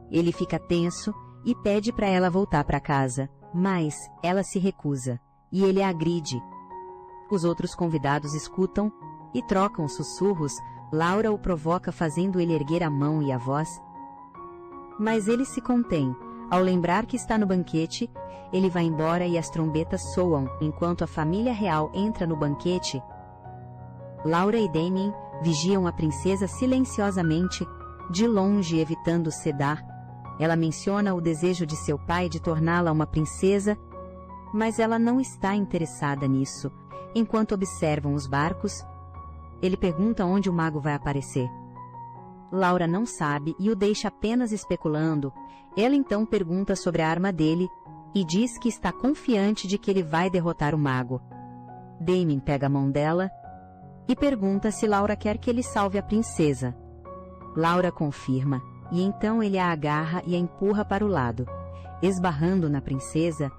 Ele fica tenso e pede para ela voltar para casa, mas ela se recusa, e ele a agride. Os outros convidados escutam e trocam sussurros. Laura o provoca fazendo ele erguer a mão e a voz. Mas ele se contém. Ao lembrar que está no banquete, ele vai embora e as trombetas soam enquanto a família real entra no banquete. Laura e Damien vigiam a princesa silenciosamente, de longe evitando sedar. Ela menciona o desejo de seu pai de torná-la uma princesa, mas ela não está interessada nisso. Enquanto observam os barcos, ele pergunta onde o mago vai aparecer. Laura não sabe e o deixa apenas especulando. Ela então pergunta sobre a arma dele e diz que está confiante de que ele vai derrotar o mago. Damien pega a mão dela e pergunta se Laura quer que ele salve a princesa. Laura confirma, e então ele a agarra e a empurra para o lado. Esbarrando na princesa,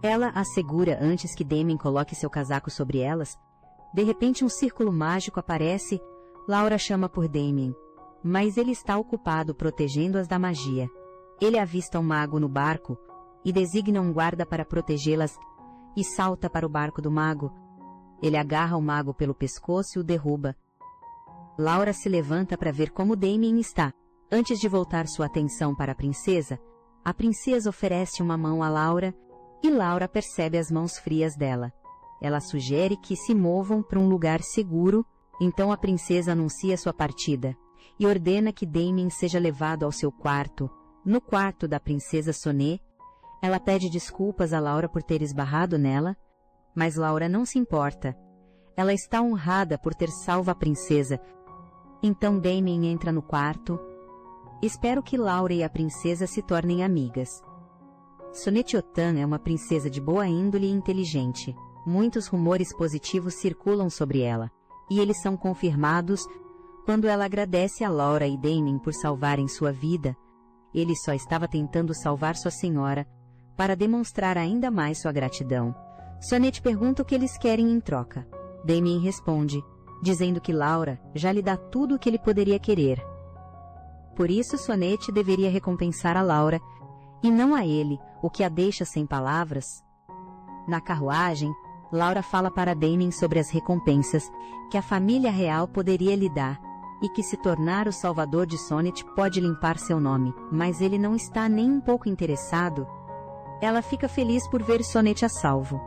ela a segura antes que Damien coloque seu casaco sobre elas. De repente um círculo mágico aparece. Laura chama por Damien, mas ele está ocupado protegendo-as da magia. Ele avista um mago no barco e designa um guarda para protegê-las e salta para o barco do mago. Ele agarra o mago pelo pescoço e o derruba. Laura se levanta para ver como Damien está. Antes de voltar sua atenção para a princesa oferece uma mão a Laura e Laura percebe as mãos frias dela. Ela sugere que se movam para um lugar seguro. Então a princesa anuncia sua partida e ordena que Damien seja levado ao seu quarto. No quarto da princesa Sonet, ela pede desculpas a Laura por ter esbarrado nela, mas Laura não se importa. Ela está honrada por ter salvo a princesa. Então Damien entra no quarto. Espero que Laura e a princesa se tornem amigas. Sonet Yotan é uma princesa de boa índole e inteligente. Muitos rumores positivos circulam sobre ela, e eles são confirmados quando ela agradece a Laura e Damien por salvarem sua vida. Ele só estava tentando salvar sua senhora, para demonstrar ainda mais sua gratidão. Sonet pergunta o que eles querem em troca. Damien responde, dizendo que Laura já lhe dá tudo o que ele poderia querer. Por isso Sonet deveria recompensar a Laura, e não a ele, o que a deixa sem palavras. Na carruagem, Laura fala para Damien sobre as recompensas que a família real poderia lhe dar, e que se tornar o salvador de Sonet pode limpar seu nome, mas ele não está nem um pouco interessado. Ela fica feliz por ver Sonet a salvo.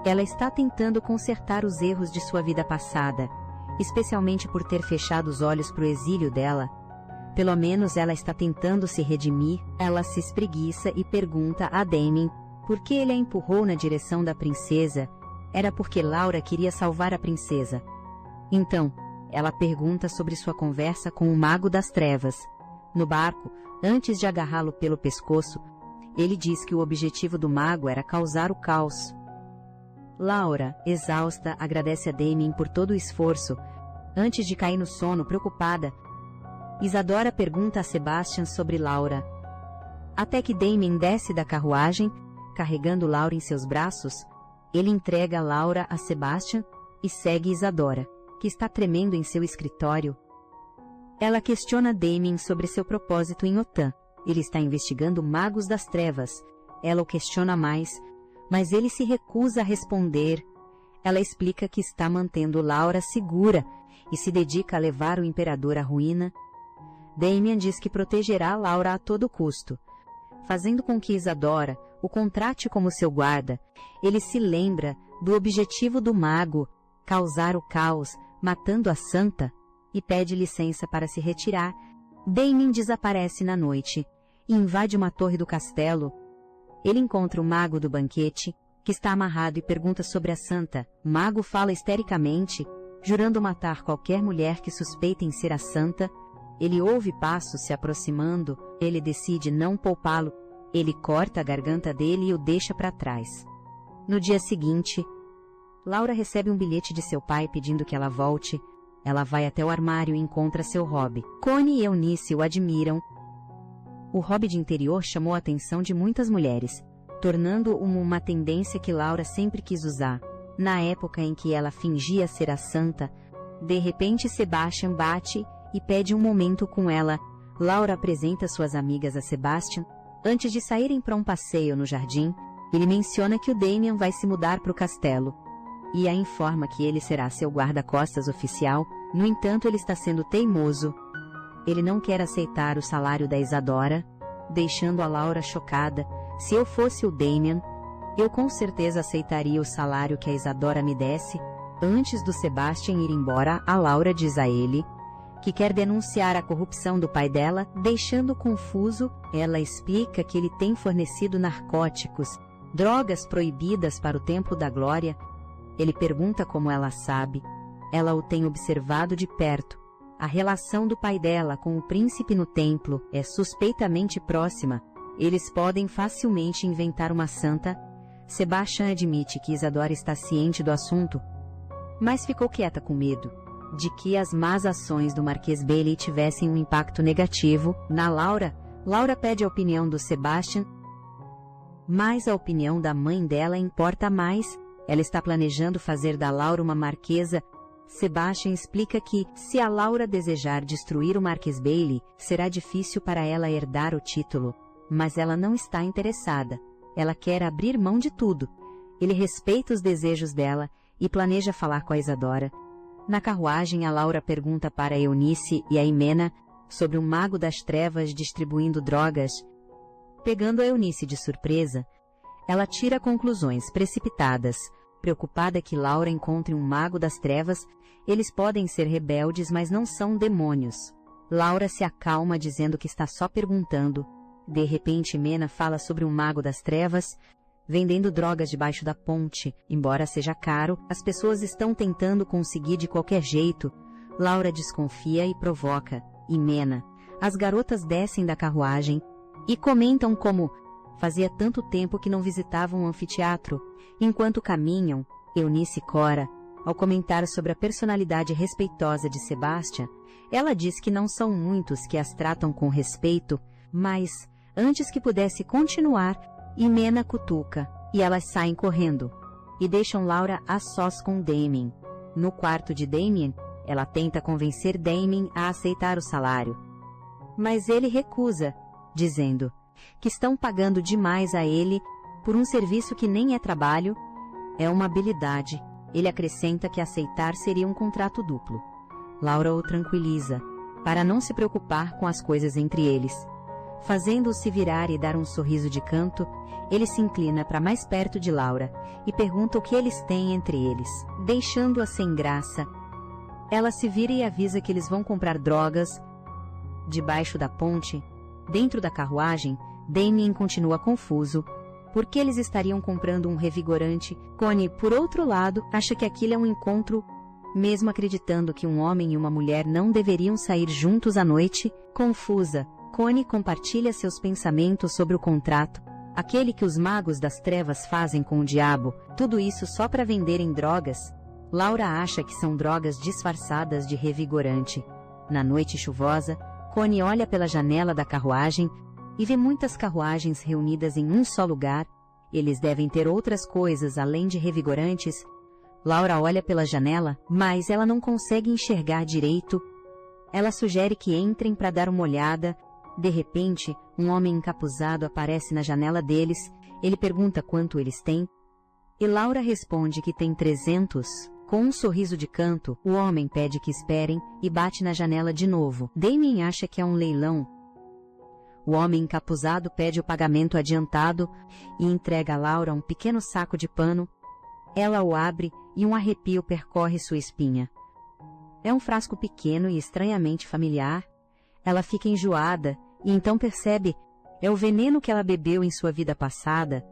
Ela está tentando consertar os erros de sua vida passada, especialmente por ter fechado os olhos para o exílio dela. Pelo menos ela está tentando se redimir. Ela se espreguiça e pergunta a Damien por que ele a empurrou na direção da princesa. Era porque Laura queria salvar a princesa. Então, ela pergunta sobre sua conversa com o Mago das Trevas. No barco, antes de agarrá-lo pelo pescoço, ele diz que o objetivo do mago era causar o caos. Laura, exausta, agradece a Damien por todo o esforço. Antes de cair no sono, preocupada, Isadora pergunta a Sebastian sobre Laura. Até que Damien desce da carruagem, carregando Laura em seus braços. Ele entrega Laura a Sebastian e segue Isadora, que está tremendo em seu escritório. Ela questiona Damien sobre seu propósito em Yotan. Ele está investigando magos das trevas. Ela o questiona mais, mas ele se recusa a responder. Ela explica que está mantendo Laura segura e se dedica a levar o imperador à ruína. Damien diz que protegerá Laura a todo custo, fazendo com que Isadora o contrate como seu guarda. Ele se lembra do objetivo do mago, causar o caos, matando a santa, e pede licença para se retirar. Damien desaparece na noite e invade uma torre do castelo. Ele encontra o mago do banquete, que está amarrado, e pergunta sobre a santa. O mago fala histericamente, jurando matar qualquer mulher que suspeitem ser a santa. Ele ouve passos se aproximando. Ele decide não poupá-lo. Ele corta a garganta dele e o deixa para trás. No dia seguinte, Laura recebe um bilhete de seu pai pedindo que ela volte. Ela vai até o armário e encontra seu hobby. Connie e Eunice o admiram. O hobby de interior chamou a atenção de muitas mulheres, tornando-o uma tendência que Laura sempre quis usar. Na época em que ela fingia ser a santa, de repente Sebastian bate e pede um momento com ela. Laura apresenta suas amigas a Sebastian. Antes de saírem para um passeio no jardim, ele menciona que o Damien vai se mudar para o castelo e a informa que ele será seu guarda-costas oficial. No entanto, ele está sendo teimoso. Ele não quer aceitar o salário da Isadora, deixando a Laura chocada. Se eu fosse o Damien, eu com certeza aceitaria o salário que a Isadora me desse. Antes do Sebastian ir embora, a Laura diz a ele que quer denunciar a corrupção do pai dela, deixando confuso. Ela explica que ele tem fornecido narcóticos, drogas proibidas para o Templo da Glória. Ele pergunta como ela sabe. Ela o tem observado de perto. A relação do pai dela com o príncipe no templo é suspeitamente próxima. Eles podem facilmente inventar uma santa. Sebastian admite que Isadora está ciente do assunto, mas ficou quieta com medo de que as más ações do Marquês Bailey tivessem um impacto negativo na Laura. Laura pede a opinião do Sebastian, mas a opinião da mãe dela importa mais. Ela está planejando fazer da Laura uma marquesa. Sebastian explica que, se a Laura desejar destruir o Marquês Bailey, será difícil para ela herdar o título. Mas ela não está interessada. Ela quer abrir mão de tudo. Ele respeita os desejos dela e planeja falar com a Isadora. Na carruagem, a Laura pergunta para a Eunice e a Imena sobre um mago das trevas distribuindo drogas. Pegando a Eunice de surpresa, ela tira conclusões precipitadas. Preocupada que Laura encontre um mago das trevas, eles podem ser rebeldes, mas não são demônios. Laura se acalma dizendo que está só perguntando. De repente, Mena fala sobre um mago das trevas vendendo drogas debaixo da ponte. Embora seja caro, as pessoas estão tentando conseguir de qualquer jeito. Laura desconfia e provoca. E Mena. As garotas descem da carruagem e comentam como fazia tanto tempo que não visitavam um anfiteatro. Enquanto caminham, Eunice cora. Ao comentar sobre a personalidade respeitosa de Sebastian, ela diz que não são muitos que as tratam com respeito, mas, antes que pudesse continuar, Imena cutuca, e elas saem correndo, e deixam Laura a sós com Damien. No quarto de Damien, ela tenta convencer Damien a aceitar o salário. Mas ele recusa, dizendo que estão pagando demais a ele por um serviço que nem é trabalho, é uma habilidade. Ele acrescenta que aceitar seria um contrato duplo. Laura o tranquiliza, para não se preocupar com as coisas entre eles. Fazendo-o se virar e dar um sorriso de canto, ele se inclina para mais perto de Laura e pergunta o que eles têm entre eles. Deixando-a sem graça, ela se vira e avisa que eles vão comprar drogas. Debaixo da ponte, dentro da carruagem, Damien continua confuso. Por que eles estariam comprando um revigorante? Connie, por outro lado, acha que aquilo é um encontro. Mesmo acreditando que um homem e uma mulher não deveriam sair juntos à noite, confusa, Connie compartilha seus pensamentos sobre o contrato, aquele que os magos das trevas fazem com o diabo, tudo isso só para venderem drogas. Laura acha que são drogas disfarçadas de revigorante. Na noite chuvosa, Connie olha pela janela da carruagem e vê muitas carruagens reunidas em um só lugar. Eles devem ter outras coisas além de revigorantes. Laura olha pela janela, mas ela não consegue enxergar direito. Ela sugere que entrem para dar uma olhada. De repente, um homem encapuzado aparece na janela deles. Ele pergunta quanto eles têm. E Laura responde que tem 300. Com um sorriso de canto, o homem pede que esperem e bate na janela de novo. Damien acha que é um leilão. O homem encapuzado pede o pagamento adiantado e entrega a Laura um pequeno saco de pano. Ela o abre e um arrepio percorre sua espinha. É um frasco pequeno e estranhamente familiar. Ela fica enjoada e então percebe, é o veneno que ela bebeu em sua vida passada.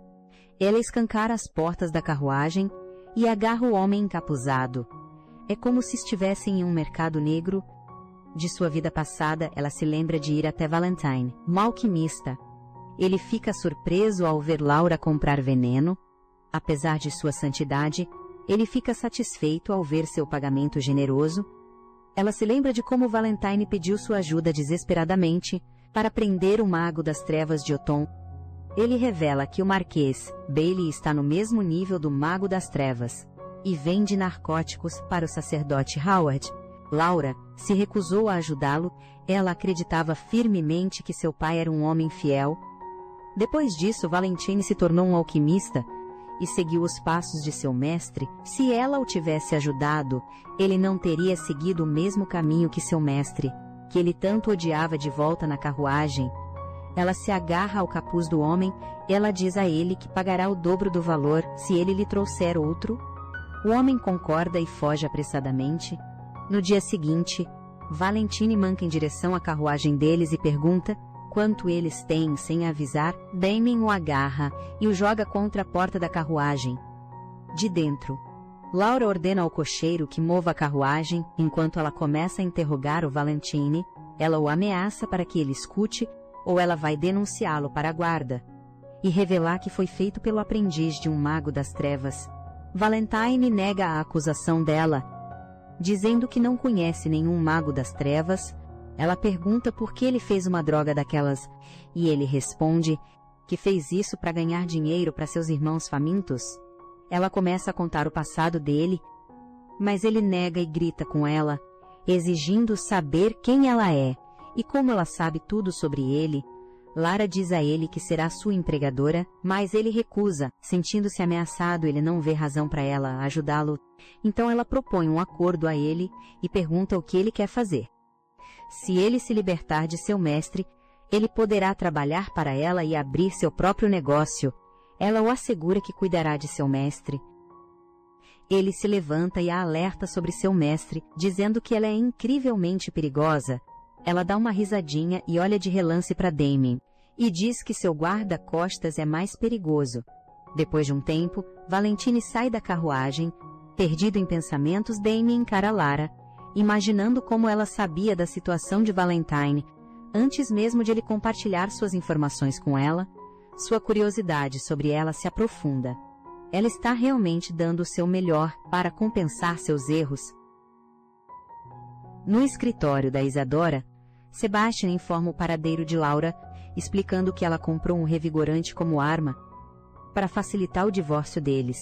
Ela escancara as portas da carruagem e agarra o homem encapuzado. É como se estivessem em um mercado negro. De sua vida passada, ela se lembra de ir até Valentine, um alquimista. Ele fica surpreso ao ver Laura comprar veneno. Apesar de sua santidade, ele fica satisfeito ao ver seu pagamento generoso. Ela se lembra de como Valentine pediu sua ajuda desesperadamente para prender o mago das trevas de Othon. Ele revela que o Marquês Bailey está no mesmo nível do mago das trevas e vende narcóticos para o sacerdote Howard. Laura se recusou a ajudá-lo. Ela acreditava firmemente que seu pai era um homem fiel. Depois disso, Valentine se tornou um alquimista e seguiu os passos de seu mestre. Se ela o tivesse ajudado, ele não teria seguido o mesmo caminho que seu mestre, que ele tanto odiava. De volta na carruagem, ela se agarra ao capuz do homem. Ela diz a ele que pagará o dobro do valor se ele lhe trouxer outro. O homem concorda e foge apressadamente. No dia seguinte, Valentine manca em direção à carruagem deles e pergunta quanto eles têm sem avisar. Damien o agarra e o joga contra a porta da carruagem. De dentro, Laura ordena ao cocheiro que mova a carruagem. Enquanto ela começa a interrogar o Valentine, ela o ameaça para que ele escute ou ela vai denunciá-lo para a guarda e revelar que foi feito pelo aprendiz de um mago das trevas. Valentine nega a acusação dela, dizendo que não conhece nenhum mago das trevas. Ela pergunta por que ele fez uma droga daquelas, e ele responde que fez isso para ganhar dinheiro para seus irmãos famintos. Ela começa a contar o passado dele, mas ele nega e grita com ela, exigindo saber quem ela é e como ela sabe tudo sobre ele. Lara diz a ele que será sua empregadora, mas ele recusa. Sentindo-se ameaçado, ele não vê razão para ela ajudá-lo. Então ela propõe um acordo a ele e pergunta o que ele quer fazer. Se ele se libertar de seu mestre, ele poderá trabalhar para ela e abrir seu próprio negócio. Ela o assegura que cuidará de seu mestre. Ele se levanta e a alerta sobre seu mestre, dizendo que ela é incrivelmente perigosa. Ela dá uma risadinha e olha de relance para Damien, e diz que seu guarda-costas é mais perigoso. Depois de um tempo, Valentine sai da carruagem. Perdido em pensamentos, Damien encara Lara, imaginando como ela sabia da situação de Valentine, antes mesmo de ele compartilhar suas informações com ela. Sua curiosidade sobre ela se aprofunda. Ela está realmente dando o seu melhor para compensar seus erros. No escritório da Isadora, Sebastian informa o paradeiro de Laura, explicando que ela comprou um revigorante como arma para facilitar o divórcio deles.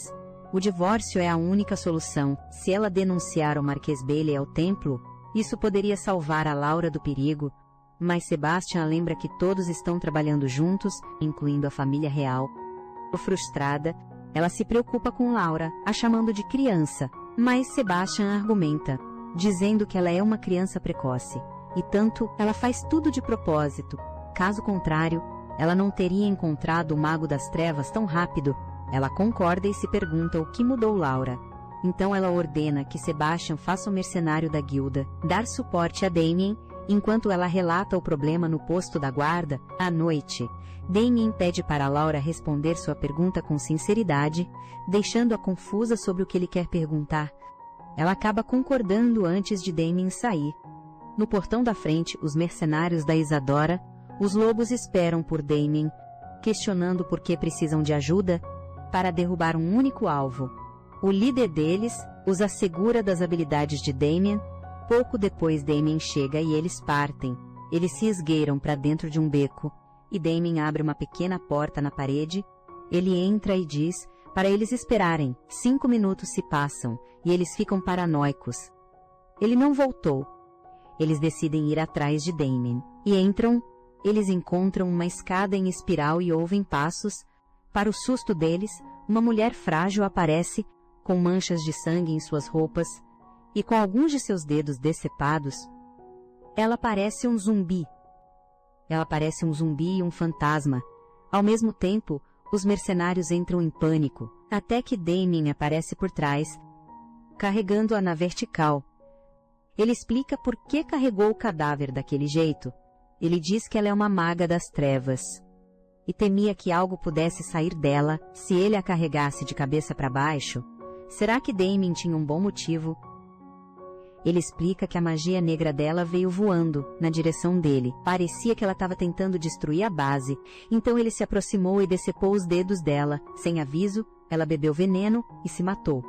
O divórcio é a única solução. Se ela denunciar o Marquês Bailey ao templo, isso poderia salvar a Laura do perigo, mas Sebastian lembra que todos estão trabalhando juntos, incluindo a família real. Frustrada, ela se preocupa com Laura, a chamando de criança, mas Sebastian argumenta, dizendo que ela é uma criança precoce, e tanto ela faz tudo de propósito. Caso contrário, ela não teria encontrado o Mago das Trevas tão rápido. Ela concorda e se pergunta o que mudou Laura. Então ela ordena que Sebastian faça o mercenário da guilda dar suporte a Damien, enquanto ela relata o problema no posto da guarda. À noite, Damien pede para Laura responder sua pergunta com sinceridade, deixando-a confusa sobre o que ele quer perguntar. Ela acaba concordando antes de Damien sair. No portão da frente, os mercenários da Isadora, os lobos esperam por Damien, questionando por que precisam de ajuda para derrubar um único alvo. O líder deles os assegura das habilidades de Damien. Pouco depois, Damien chega e eles partem. Eles se esgueiram para dentro de um beco, e Damien abre uma pequena porta na parede. Ele entra e diz para eles esperarem. 5 minutos se passam, e eles ficam paranoicos. Ele não voltou. Eles decidem ir atrás de Damien, e entram. Eles encontram uma escada em espiral e ouvem passos. Para o susto deles, uma mulher frágil aparece, com manchas de sangue em suas roupas, e com alguns de seus dedos decepados. Ela parece um zumbi. Ela parece um zumbi e um fantasma. Ao mesmo tempo, os mercenários entram em pânico, até que Damien aparece por trás, carregando-a na vertical. Ele explica por que carregou o cadáver daquele jeito. Ele diz que ela é uma maga das trevas, e temia que algo pudesse sair dela se ele a carregasse de cabeça para baixo. Será que Damien tinha um bom motivo? Ele explica que a magia negra dela veio voando na direção dele. Parecia que ela estava tentando destruir a base, então ele se aproximou e decepou os dedos dela. Sem aviso, ela bebeu veneno e se matou.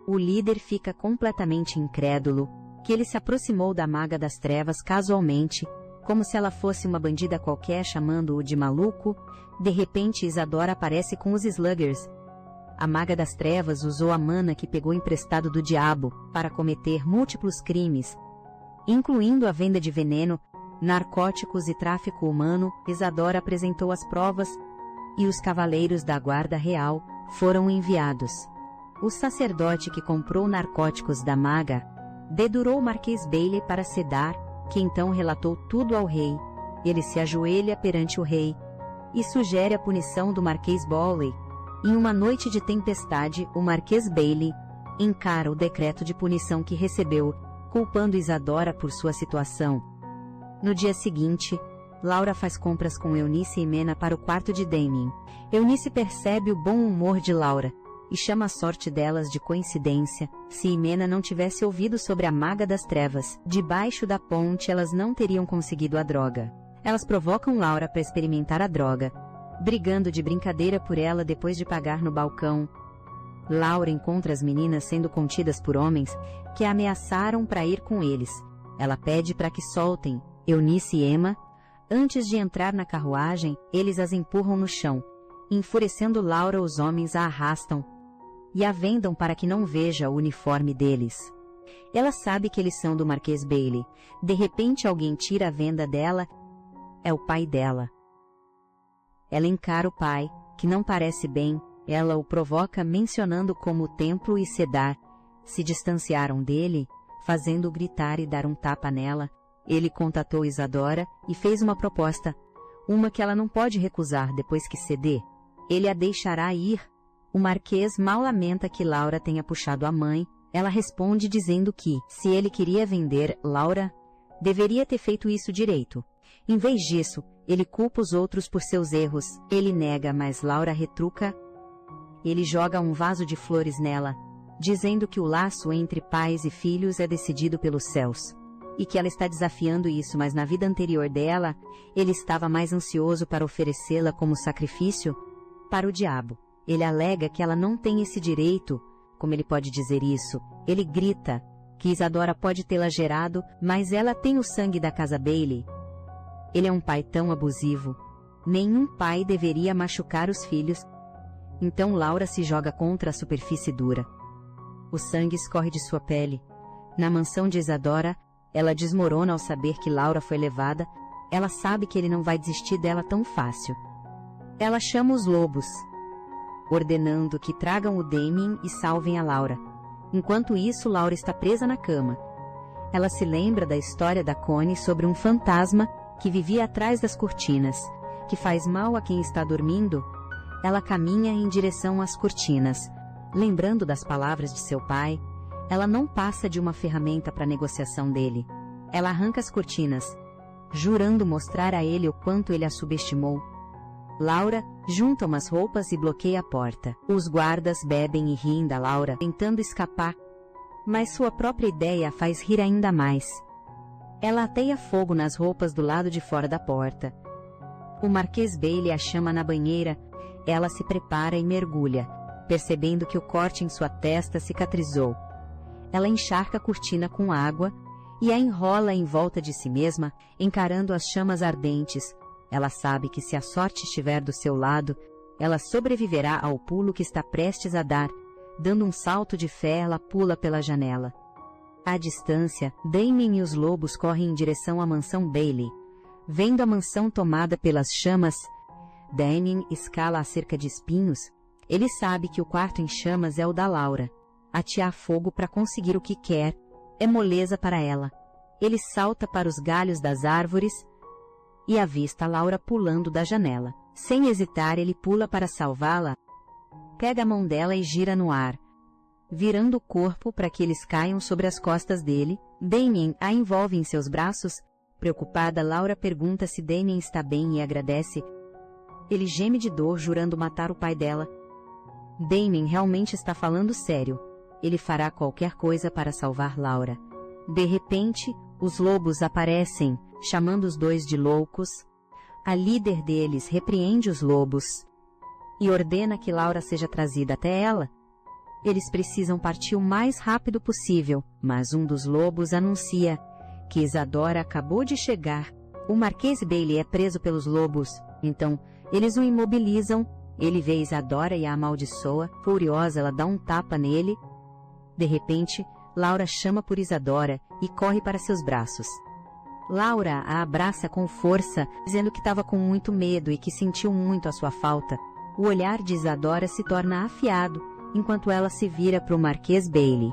O líder fica completamente incrédulo que ele se aproximou da Maga das Trevas casualmente, como se ela fosse uma bandida qualquer chamando-o de maluco. De repente Isadora aparece com os Sluggers. A Maga das Trevas usou a mana que pegou emprestado do diabo para cometer múltiplos crimes, incluindo a venda de veneno, narcóticos e tráfico humano. Isadora apresentou as provas e os cavaleiros da Guarda Real foram enviados. O sacerdote que comprou narcóticos da maga dedurou o Marquês Bailey para sedar, que então relatou tudo ao rei. Ele se ajoelha perante o rei e sugere a punição do Marquês Bailey. Em uma noite de tempestade, o Marquês Bailey encara o decreto de punição que recebeu, culpando Isadora por sua situação. No dia seguinte, Laura faz compras com Eunice e Mena para o quarto de Damien. Eunice percebe o bom humor de Laura e chama a sorte delas de coincidência. Se Mena não tivesse ouvido sobre a Maga das Trevas, debaixo da ponte elas não teriam conseguido a droga. Elas provocam Laura para experimentar a droga, brigando de brincadeira por ela depois de pagar no balcão. Laura encontra as meninas sendo contidas por homens que a ameaçaram para ir com eles. Ela pede para que soltem Eunice e Emma. Antes de entrar na carruagem, eles as empurram no chão. Enfurecendo Laura, os homens a arrastam e a vendam para que não veja o uniforme deles. Ela sabe que eles são do Marquês Bailey. De repente alguém tira a venda dela. É o pai dela. Ela encara o pai, que não parece bem. Ela o provoca mencionando como o templo e Sedar se distanciaram dele, fazendo-o gritar e dar um tapa nela. Ele contatou Isadora e fez uma proposta, uma que ela não pode recusar depois que ceder. Ele a deixará ir. O Marquês mal lamenta que Laura tenha puxado a mãe. Ela responde dizendo que, se ele queria vender Laura, deveria ter feito isso direito. Em vez disso, ele culpa os outros por seus erros. Ele nega, mas Laura retruca. Ele joga um vaso de flores nela, dizendo que o laço entre pais e filhos é decidido pelos céus, e que ela está desafiando isso, mas na vida anterior dela, ele estava mais ansioso para oferecê-la como sacrifício para o diabo. Ele alega que ela não tem esse direito. Como ele pode dizer isso? Ele grita que Isadora pode tê-la gerado, mas ela tem o sangue da casa Bailey. Ele é um pai tão abusivo. Nenhum pai deveria machucar os filhos. Então Laura se joga contra a superfície dura. O sangue escorre de sua pele. Na mansão de Isadora, ela desmorona ao saber que Laura foi levada. Ela sabe que ele não vai desistir dela tão fácil. Ela chama os lobos, ordenando que tragam o Damien e salvem a Laura. Enquanto isso, Laura está presa na cama. Ela se lembra da história da Connie sobre um fantasma que vivia atrás das cortinas, que faz mal a quem está dormindo. Ela caminha em direção às cortinas. Lembrando das palavras de seu pai, ela não passa de uma ferramenta para a negociação dele. Ela arranca as cortinas, jurando mostrar a ele o quanto ele a subestimou. Laura junta umas roupas e bloqueia a porta. Os guardas bebem e riem da Laura, tentando escapar, mas sua própria ideia a faz rir ainda mais. Ela ateia fogo nas roupas do lado de fora da porta. O Marquês Bailey a chama na banheira. Ela se prepara e mergulha, percebendo que o corte em sua testa cicatrizou. Ela encharca a cortina com água e a enrola em volta de si mesma, encarando as chamas ardentes. Ela sabe que se a sorte estiver do seu lado, ela sobreviverá ao pulo que está prestes a dar. Dando um salto de fé, ela pula pela janela. À distância, Damien e os lobos correm em direção à mansão Bailey. Vendo a mansão tomada pelas chamas, Damien escala a cerca de espinhos. Ele sabe que o quarto em chamas é o da Laura. Atear fogo para conseguir o que quer é moleza para ela. Ele salta para os galhos das árvores e avista a Laura pulando da janela. Sem hesitar, ele pula para salvá-la. Pega a mão dela e gira no ar, virando o corpo para que eles caiam sobre as costas dele. Damien a envolve em seus braços. Preocupada, Laura pergunta se Damien está bem e agradece. Ele geme de dor, jurando matar o pai dela. Damien realmente está falando sério. Ele fará qualquer coisa para salvar Laura. De repente, os lobos aparecem, chamando os dois de loucos. A líder deles repreende os lobos e ordena que Laura seja trazida até ela. Eles precisam partir o mais rápido possível, mas um dos lobos anuncia que Isadora acabou de chegar. O Marquês Bailey é preso pelos lobos, então eles o imobilizam. Ele vê Isadora e a amaldiçoa. Furiosa, ela dá um tapa nele. De repente, Laura chama por Isadora e corre para seus braços. Laura a abraça com força, dizendo que estava com muito medo e que sentiu muito a sua falta. O olhar de Isadora se torna afiado, enquanto ela se vira para o Marquês Bailey.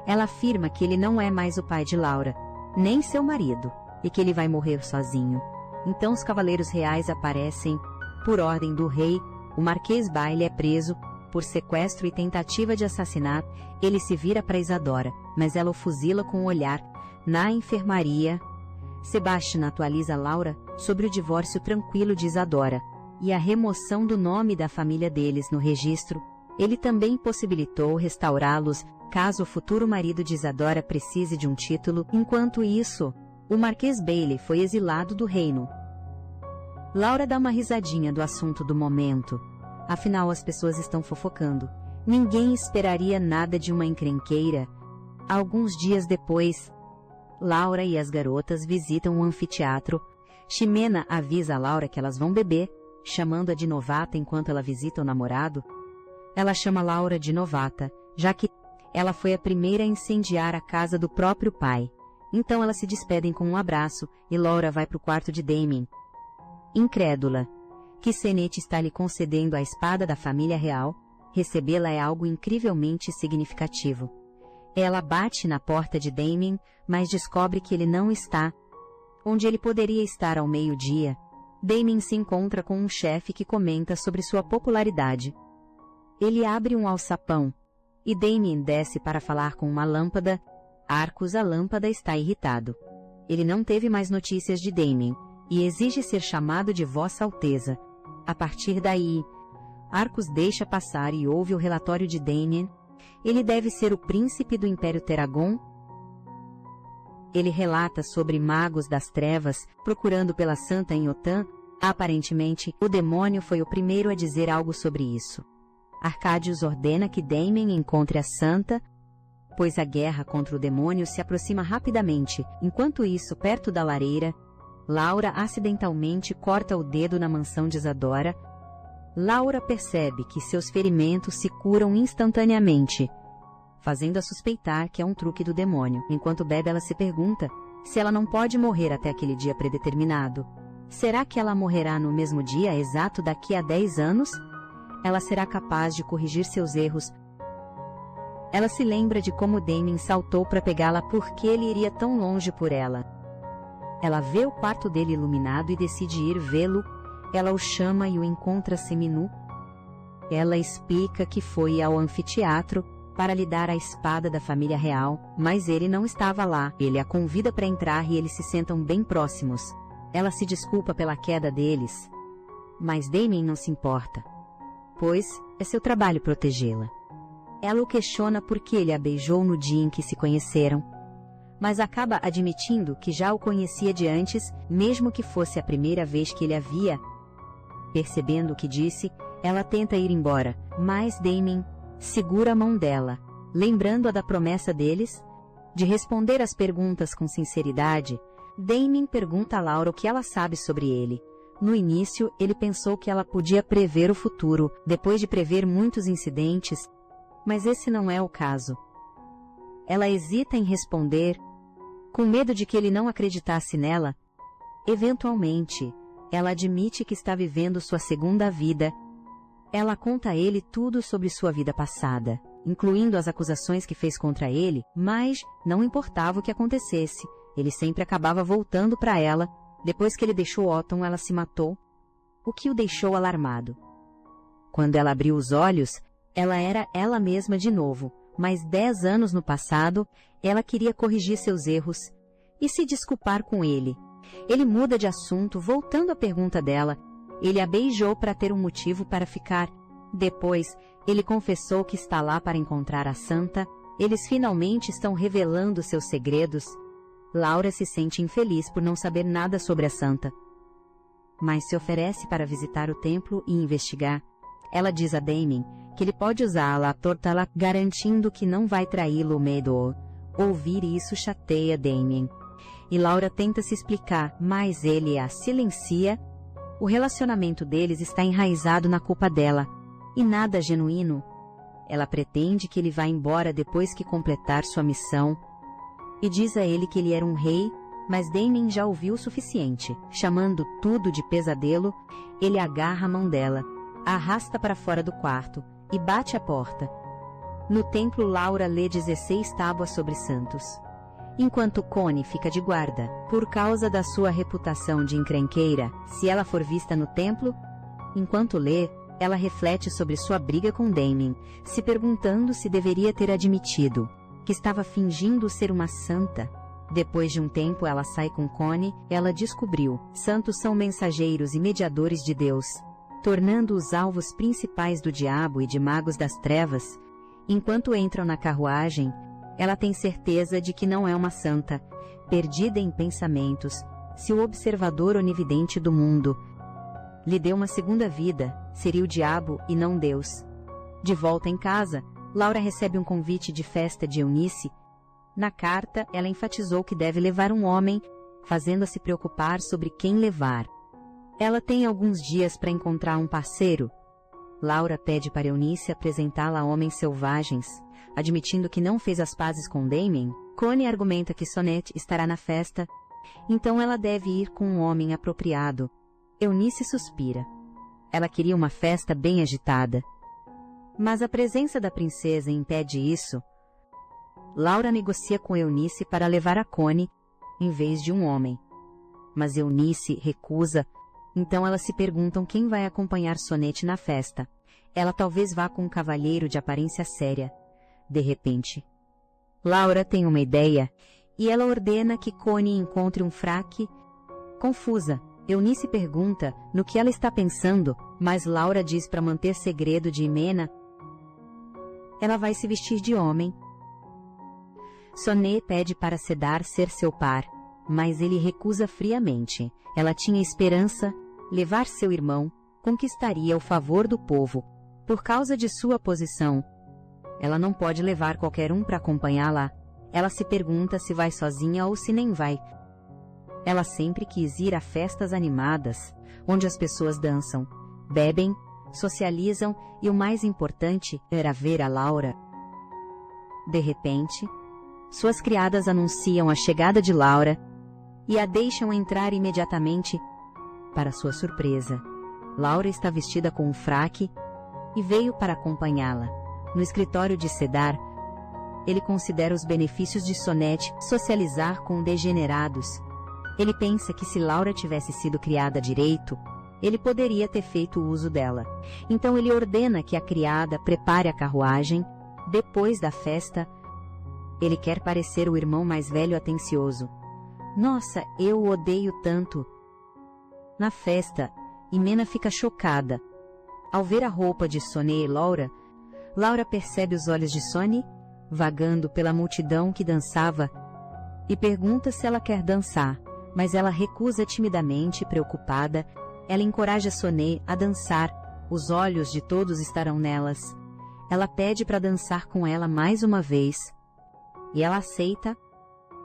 Ela afirma que ele não é mais o pai de Laura, nem seu marido, e que ele vai morrer sozinho. Então os cavaleiros reais aparecem. Por ordem do rei, o Marquês Bailey é preso por sequestro e tentativa de assassinato. Ele se vira para Isadora, mas ela o fuzila com o olhar. Na enfermaria, Sebastian atualiza Laura sobre o divórcio tranquilo de Isadora e a remoção do nome da família deles no registro. Ele também possibilitou restaurá-los caso o futuro marido de Isadora precise de um título. Enquanto isso, o Marquês Bailey foi exilado do reino. Laura dá uma risadinha do assunto do momento. Afinal, as pessoas estão fofocando. Ninguém esperaria nada de uma encrenqueira. Alguns dias depois, Laura e as garotas visitam o anfiteatro. Ximena avisa a Laura que elas vão beber, chamando-a de novata enquanto ela visita o namorado. Ela chama Laura de novata, já que ela foi a primeira a incendiar a casa do próprio pai. Então elas se despedem com um abraço e Laura vai para o quarto de Damien. Incrédula que Senet está lhe concedendo a espada da família real, recebê-la é algo incrivelmente significativo. Ela bate na porta de Damien, mas descobre que ele não está onde ele poderia estar ao meio-dia. Damien se encontra com um chefe que comenta sobre sua popularidade. Ele abre um alçapão, e Damien desce para falar com uma lâmpada. Arcus, a lâmpada, está irritado. Ele não teve mais notícias de Damien, e exige ser chamado de Vossa Alteza. A partir daí, Arcus deixa passar e ouve o relatório de Damien. Ele deve ser o príncipe do Império Teragon. Ele relata sobre magos das trevas, procurando pela Santa em Otan. Aparentemente, o demônio foi o primeiro a dizer algo sobre isso. Arcadius ordena que Damien encontre a Santa, pois a guerra contra o demônio se aproxima rapidamente. Enquanto isso, perto da lareira, Laura acidentalmente corta o dedo na mansão de Isadora. Laura percebe que seus ferimentos se curam instantaneamente, fazendo-a suspeitar que é um truque do demônio. Enquanto bebe, ela se pergunta se ela não pode morrer até aquele dia predeterminado. Será que ela morrerá no mesmo dia exato daqui a 10 anos? Ela será capaz de corrigir seus erros. Ela se lembra de como Damien saltou para pegá-la porque ele iria tão longe por ela. Ela vê o quarto dele iluminado e decide ir vê-lo. Ela o chama e o encontra seminu. Ela explica que foi ao anfiteatro para lhe dar a espada da família real, mas ele não estava lá. Ele a convida para entrar e eles se sentam bem próximos. Ela se desculpa pela queda deles, mas Damien não se importa, pois é seu trabalho protegê-la. Ela o questiona por que ele a beijou no dia em que se conheceram, mas acaba admitindo que já o conhecia de antes, mesmo que fosse a primeira vez que ele a via. Percebendo o que disse, ela tenta ir embora, mas Damien segura a mão dela, lembrando-a da promessa deles de responder às perguntas com sinceridade. Damien pergunta a Laura o que ela sabe sobre ele. No início, ele pensou que ela podia prever o futuro, depois de prever muitos incidentes, mas esse não é o caso. Ela hesita em responder, com medo de que ele não acreditasse nela. Eventualmente, ela admite que está vivendo sua segunda vida. Ela conta a ele tudo sobre sua vida passada, incluindo as acusações que fez contra ele, mas não importava o que acontecesse, ele sempre acabava voltando para ela. Depois que ele deixou Otton, ela se matou, o que o deixou alarmado. Quando ela abriu os olhos, ela era ela mesma de novo, mas 10 anos no passado, ela queria corrigir seus erros e se desculpar com ele. Ele muda de assunto, voltando à pergunta dela. Ele a beijou para ter um motivo para ficar. Depois, ele confessou que está lá para encontrar a Santa. Eles finalmente estão revelando seus segredos. Laura se sente infeliz por não saber nada sobre a santa, mas se oferece para visitar o templo e investigar. Ela diz a Damien que ele pode usá-la a tortá-la, garantindo que não vai traí-lo medo. Ouvir isso chateia Damien, e Laura tenta se explicar, mas ele a silencia. O relacionamento deles está enraizado na culpa dela, e nada genuíno. Ela pretende que ele vá embora depois que completar sua missão, e diz a ele que ele era um rei, mas Damien já ouviu o suficiente. Chamando tudo de pesadelo, ele agarra a mão dela, a arrasta para fora do quarto, e bate a porta. No templo, Laura lê 16 tábuas sobre santos, enquanto Connie fica de guarda. Por causa da sua reputação de encrenqueira, se ela for vista no templo, enquanto lê, ela reflete sobre sua briga com Damien, se perguntando se deveria ter admitido que estava fingindo ser uma santa. Depois de um tempo ela sai com Connie. Ela descobriu: santos são mensageiros e mediadores de Deus, tornando-os alvos principais do diabo e de magos das trevas. Enquanto entram na carruagem, ela tem certeza de que não é uma santa, perdida em pensamentos. Se o observador onividente do mundo lhe deu uma segunda vida, seria o diabo e não Deus. De volta em casa, Laura recebe um convite de festa de Eunice. Na carta, ela enfatizou que deve levar um homem, fazendo-a se preocupar sobre quem levar. Ela tem alguns dias para encontrar um parceiro. Laura pede para Eunice apresentá-la a homens selvagens, admitindo que não fez as pazes com Damien. Connie argumenta que Sonnet estará na festa, então ela deve ir com um homem apropriado. Eunice suspira. Ela queria uma festa bem agitada, mas a presença da princesa impede isso. Laura negocia com Eunice para levar a Connie, em vez de um homem. Mas Eunice recusa, então elas se perguntam quem vai acompanhar Sonnet na festa. Ela talvez vá com um cavalheiro de aparência séria. De repente, Laura tem uma ideia, e ela ordena que Connie encontre um fraque. Confusa, Eunice pergunta no que ela está pensando, mas Laura diz para manter segredo de Imena. Ela vai se vestir de homem. Sonnet pede para Cedar ser seu par, mas ele recusa friamente. Ela tinha esperança, levar seu irmão, conquistaria o favor do povo. Por causa de sua posição, ela não pode levar qualquer um para acompanhá-la. Ela se pergunta se vai sozinha ou se nem vai. Ela sempre quis ir a festas animadas, onde as pessoas dançam, bebem, socializam e o mais importante era ver a Laura. De repente, suas criadas anunciam a chegada de Laura e a deixam entrar imediatamente. Para sua surpresa, Laura está vestida com um fraque e veio para acompanhá-la. No escritório de Cedar, ele considera os benefícios de Sonnet socializar com degenerados. Ele pensa que se Laura tivesse sido criada direito, ele poderia ter feito uso dela. Então ele ordena que a criada prepare a carruagem. Depois da festa, ele quer parecer o irmão mais velho atencioso. Nossa, eu o odeio tanto. Na festa, Imena fica chocada. Ao ver a roupa de Sonnet e Laura, Laura percebe os olhos de Sonnet vagando pela multidão que dançava e pergunta se ela quer dançar, mas ela recusa timidamente, preocupada. Ela encoraja Sonnet a dançar. Os olhos de todos estarão nelas. Ela pede para dançar com ela mais uma vez, e ela aceita.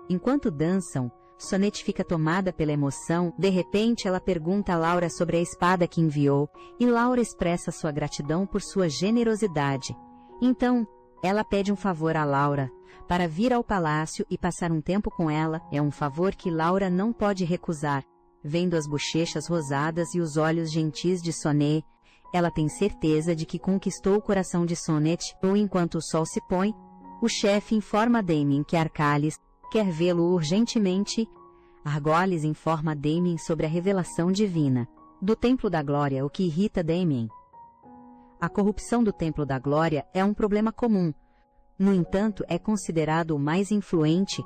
Enquanto dançam, Sonnet fica tomada pela emoção. De repente ela pergunta a Laura sobre a espada que enviou, e Laura expressa sua gratidão por sua generosidade. Então, ela pede um favor a Laura, para vir ao palácio e passar um tempo com ela. É um favor que Laura não pode recusar. Vendo as bochechas rosadas e os olhos gentis de Sonnet, ela tem certeza de que conquistou o coração de Sonnet. Ou enquanto o sol se põe, o chefe informa a Damien que Arcalis quer vê-lo urgentemente. Argolis informa a Damien sobre a revelação divina do Templo da Glória, o que irrita Damien. A corrupção do Templo da Glória é um problema comum. No entanto, é considerado o mais influente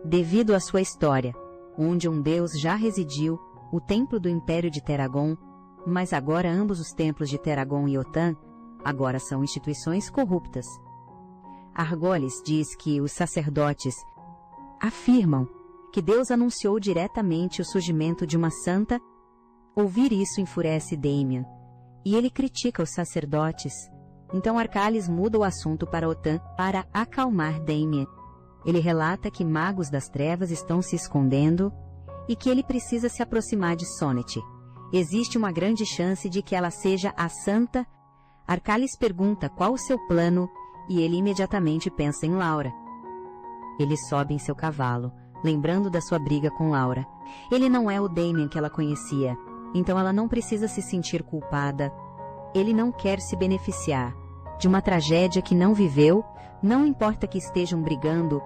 devido à sua história, onde um deus já residiu, o Templo do Império de Teragon, mas agora ambos os templos de Teragon e Otan agora são instituições corruptas. Argolis diz que os sacerdotes afirmam que Deus anunciou diretamente o surgimento de uma santa. Ouvir isso enfurece Damien, e ele critica os sacerdotes. Então Arcalis muda o assunto para Otan para acalmar Damien. Ele relata que magos das trevas estão se escondendo e que ele precisa se aproximar de Sonnet. Existe uma grande chance de que ela seja a santa. Arcalis pergunta qual o seu plano e ele imediatamente pensa em Laura. Ele sobe em seu cavalo, lembrando da sua briga com Laura. Ele não é o Damien que ela conhecia, então ela não precisa se sentir culpada. Ele não quer se beneficiar de uma tragédia que não viveu, não importa que estejam brigando.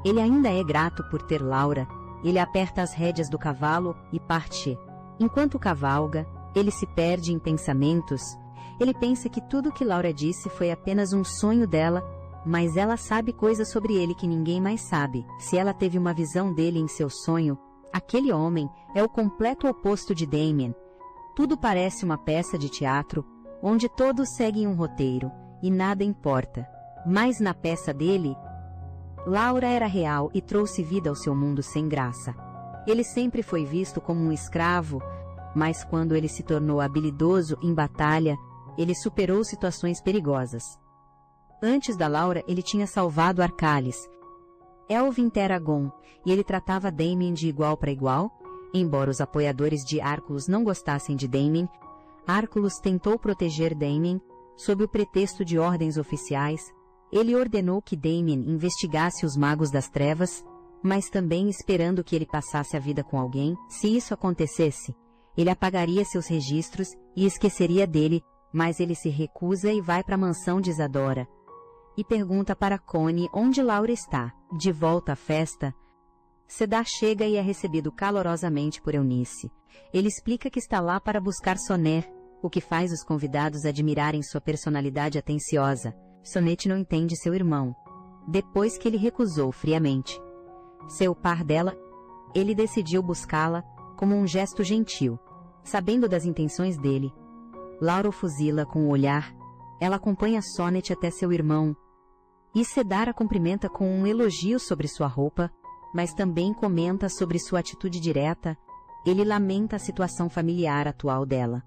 Ele ainda é grato por ter Laura. Ele aperta as rédeas do cavalo e parte. Enquanto cavalga, ele se perde em pensamentos. Ele pensa que tudo que Laura disse foi apenas um sonho dela, mas ela sabe coisas sobre ele que ninguém mais sabe. Se ela teve uma visão dele em seu sonho, aquele homem é o completo oposto de Damien. Tudo parece uma peça de teatro, onde todos seguem um roteiro, e nada importa. Mas na peça dele, Laura era real e trouxe vida ao seu mundo sem graça. Ele sempre foi visto como um escravo, mas quando ele se tornou habilidoso em batalha, ele superou situações perigosas. Antes da Laura, ele tinha salvado Arcalis. Elvin Teragon, e ele tratava Damien de igual para igual. Embora os apoiadores de Arculus não gostassem de Damien, Arculus tentou proteger Damien, sob o pretexto de ordens oficiais. Ele ordenou que Damien investigasse os magos das trevas, mas também esperando que ele passasse a vida com alguém. Se isso acontecesse, ele apagaria seus registros e esqueceria dele, mas ele se recusa e vai para a mansão de Isadora. E pergunta para Connie onde Laura está. De volta à festa, Cedar chega e é recebido calorosamente por Eunice. Ele explica que está lá para buscar Soner, o que faz os convidados admirarem sua personalidade atenciosa. Sonnet não entende seu irmão, depois que ele recusou friamente ser o par dela. Ele decidiu buscá-la como um gesto gentil. Sabendo das intenções dele, Laura o fuzila com o olhar. Ela acompanha Sonnet até seu irmão, e Cedar a cumprimenta com um elogio sobre sua roupa, mas também comenta sobre sua atitude direta. Ele lamenta a situação familiar atual dela,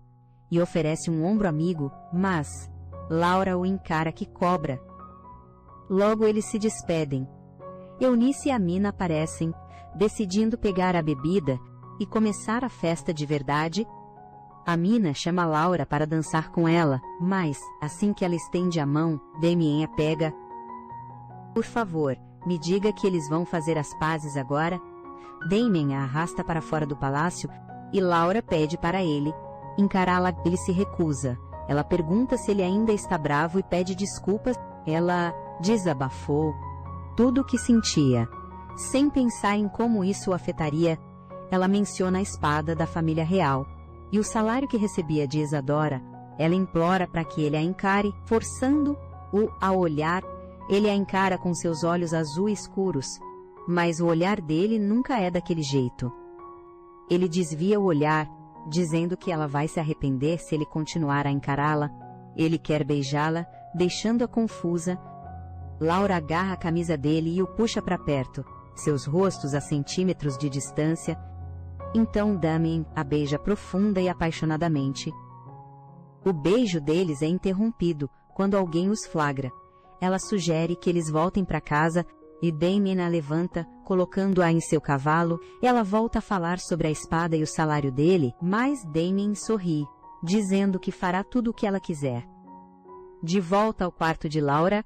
e oferece um ombro amigo, mas Laura o encara que cobra. Logo eles se despedem. Eunice e Amina aparecem, decidindo pegar a bebida e começar a festa de verdade. Amina chama Laura para dançar com ela, mas, assim que ela estende a mão, Damien a pega. Por favor, me diga que eles vão fazer as pazes agora. Damien a arrasta para fora do palácio, e Laura pede para ele encará-la. Ele se recusa. Ela pergunta se ele ainda está bravo e pede desculpas. Ela desabafou tudo o que sentia. Sem pensar em como isso o afetaria, ela menciona a espada da família real e o salário que recebia de Isadora. Ela implora para que ele a encare, forçando-o a olhar. Ele a encara com seus olhos azul escuros, mas o olhar dele nunca é daquele jeito. Ele desvia o olhar, dizendo que ela vai se arrepender se ele continuar a encará-la. Ele quer beijá-la, deixando-a confusa. Laura agarra a camisa dele e o puxa para perto, seus rostos a centímetros de distância. Então Damien a beija profunda e apaixonadamente. O beijo deles é interrompido quando alguém os flagra. Ela sugere que eles voltem para casa, e Damien a levanta, colocando-a em seu cavalo. Ela volta a falar sobre a espada e o salário dele, mas Damien sorri, dizendo que fará tudo o que ela quiser. De volta ao quarto de Laura,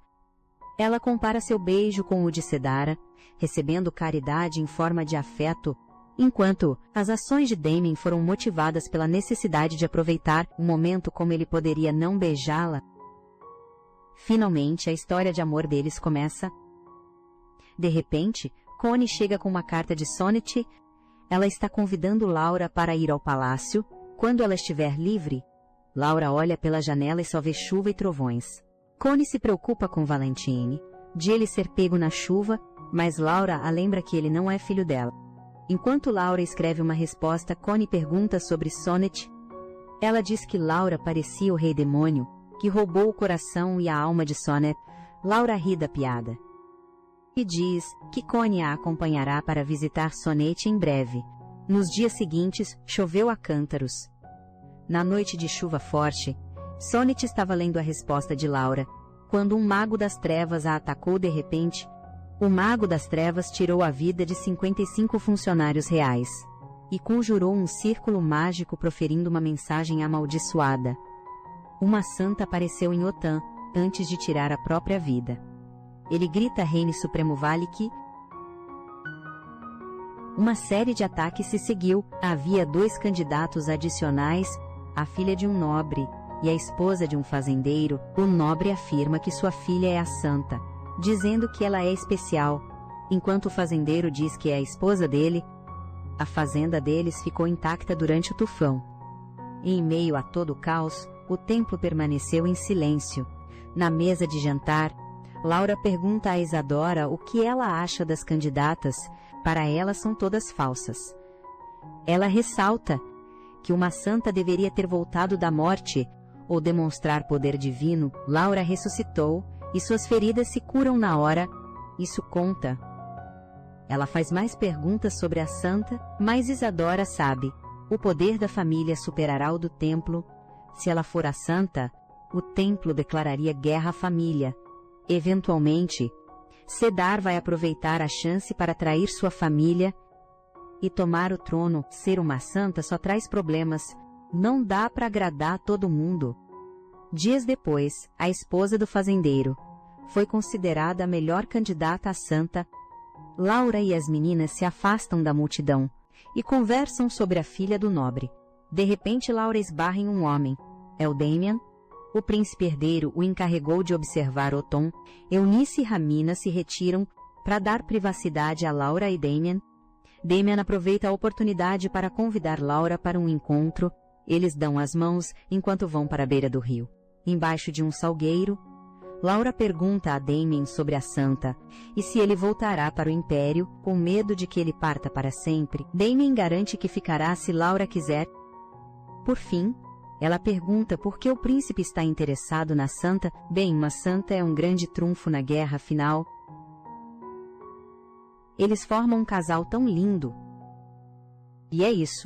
ela compara seu beijo com o de Cedara, recebendo caridade em forma de afeto, enquanto as ações de Damien foram motivadas pela necessidade de aproveitar o momento como ele poderia não beijá-la. Finalmente, a história de amor deles começa. De repente, Connie chega com uma carta de Sonnet. Ela está convidando Laura para ir ao palácio. Quando ela estiver livre, Laura olha pela janela e só vê chuva e trovões. Connie se preocupa com Valentine, de ele ser pego na chuva, mas Laura a lembra que ele não é filho dela. Enquanto Laura escreve uma resposta, Connie pergunta sobre Sonnet. Ela diz que Laura parecia o rei demônio, que roubou o coração e a alma de Sonnet. Laura ri da piada e diz que Connie a acompanhará para visitar Sonete em breve. Nos dias seguintes, choveu a cântaros. Na noite de chuva forte, Sonete estava lendo a resposta de Laura, quando um mago das trevas a atacou de repente. O mago das trevas tirou a vida de 55 funcionários reais e conjurou um círculo mágico proferindo uma mensagem amaldiçoada. Uma santa apareceu em Otan, antes de tirar a própria vida. Ele grita a Reine Supremo Vale que uma série de ataques se seguiu. Havia 2 candidatos adicionais, a filha de um nobre e a esposa de um fazendeiro. O nobre afirma que sua filha é a santa, dizendo que ela é especial, enquanto o fazendeiro diz que é a esposa dele. A fazenda deles ficou intacta durante o tufão. Em meio a todo o caos, o templo permaneceu em silêncio. Na mesa de jantar, Laura pergunta a Isadora o que ela acha das candidatas. Para ela são todas falsas. Ela ressalta que uma santa deveria ter voltado da morte ou demonstrar poder divino. Laura ressuscitou e suas feridas se curam na hora. Isso conta. Ela faz mais perguntas sobre a santa, mas Isadora sabe. O poder da família superará o do templo. Se ela for a santa, o templo declararia guerra à família. Eventualmente, Cedar vai aproveitar a chance para trair sua família e tomar o trono. Ser uma santa só traz problemas. Não dá para agradar todo mundo. Dias depois, a esposa do fazendeiro foi considerada a melhor candidata a santa. Laura e as meninas se afastam da multidão e conversam sobre a filha do nobre. De repente, Laura esbarra em um homem. É o Damien. O príncipe herdeiro o encarregou de observar Oton. Eunice e Ramina se retiram para dar privacidade a Laura e Damien. Damien aproveita a oportunidade para convidar Laura para um encontro. Eles dão as mãos enquanto vão para a beira do rio. Embaixo de um salgueiro, Laura pergunta a Damien sobre a santa e se ele voltará para o Império, com medo de que ele parta para sempre. Damien garante que ficará se Laura quiser. Por fim, ela pergunta por que o príncipe está interessado na santa. Bem, uma santa é um grande trunfo na guerra final. Eles formam um casal tão lindo. E é isso.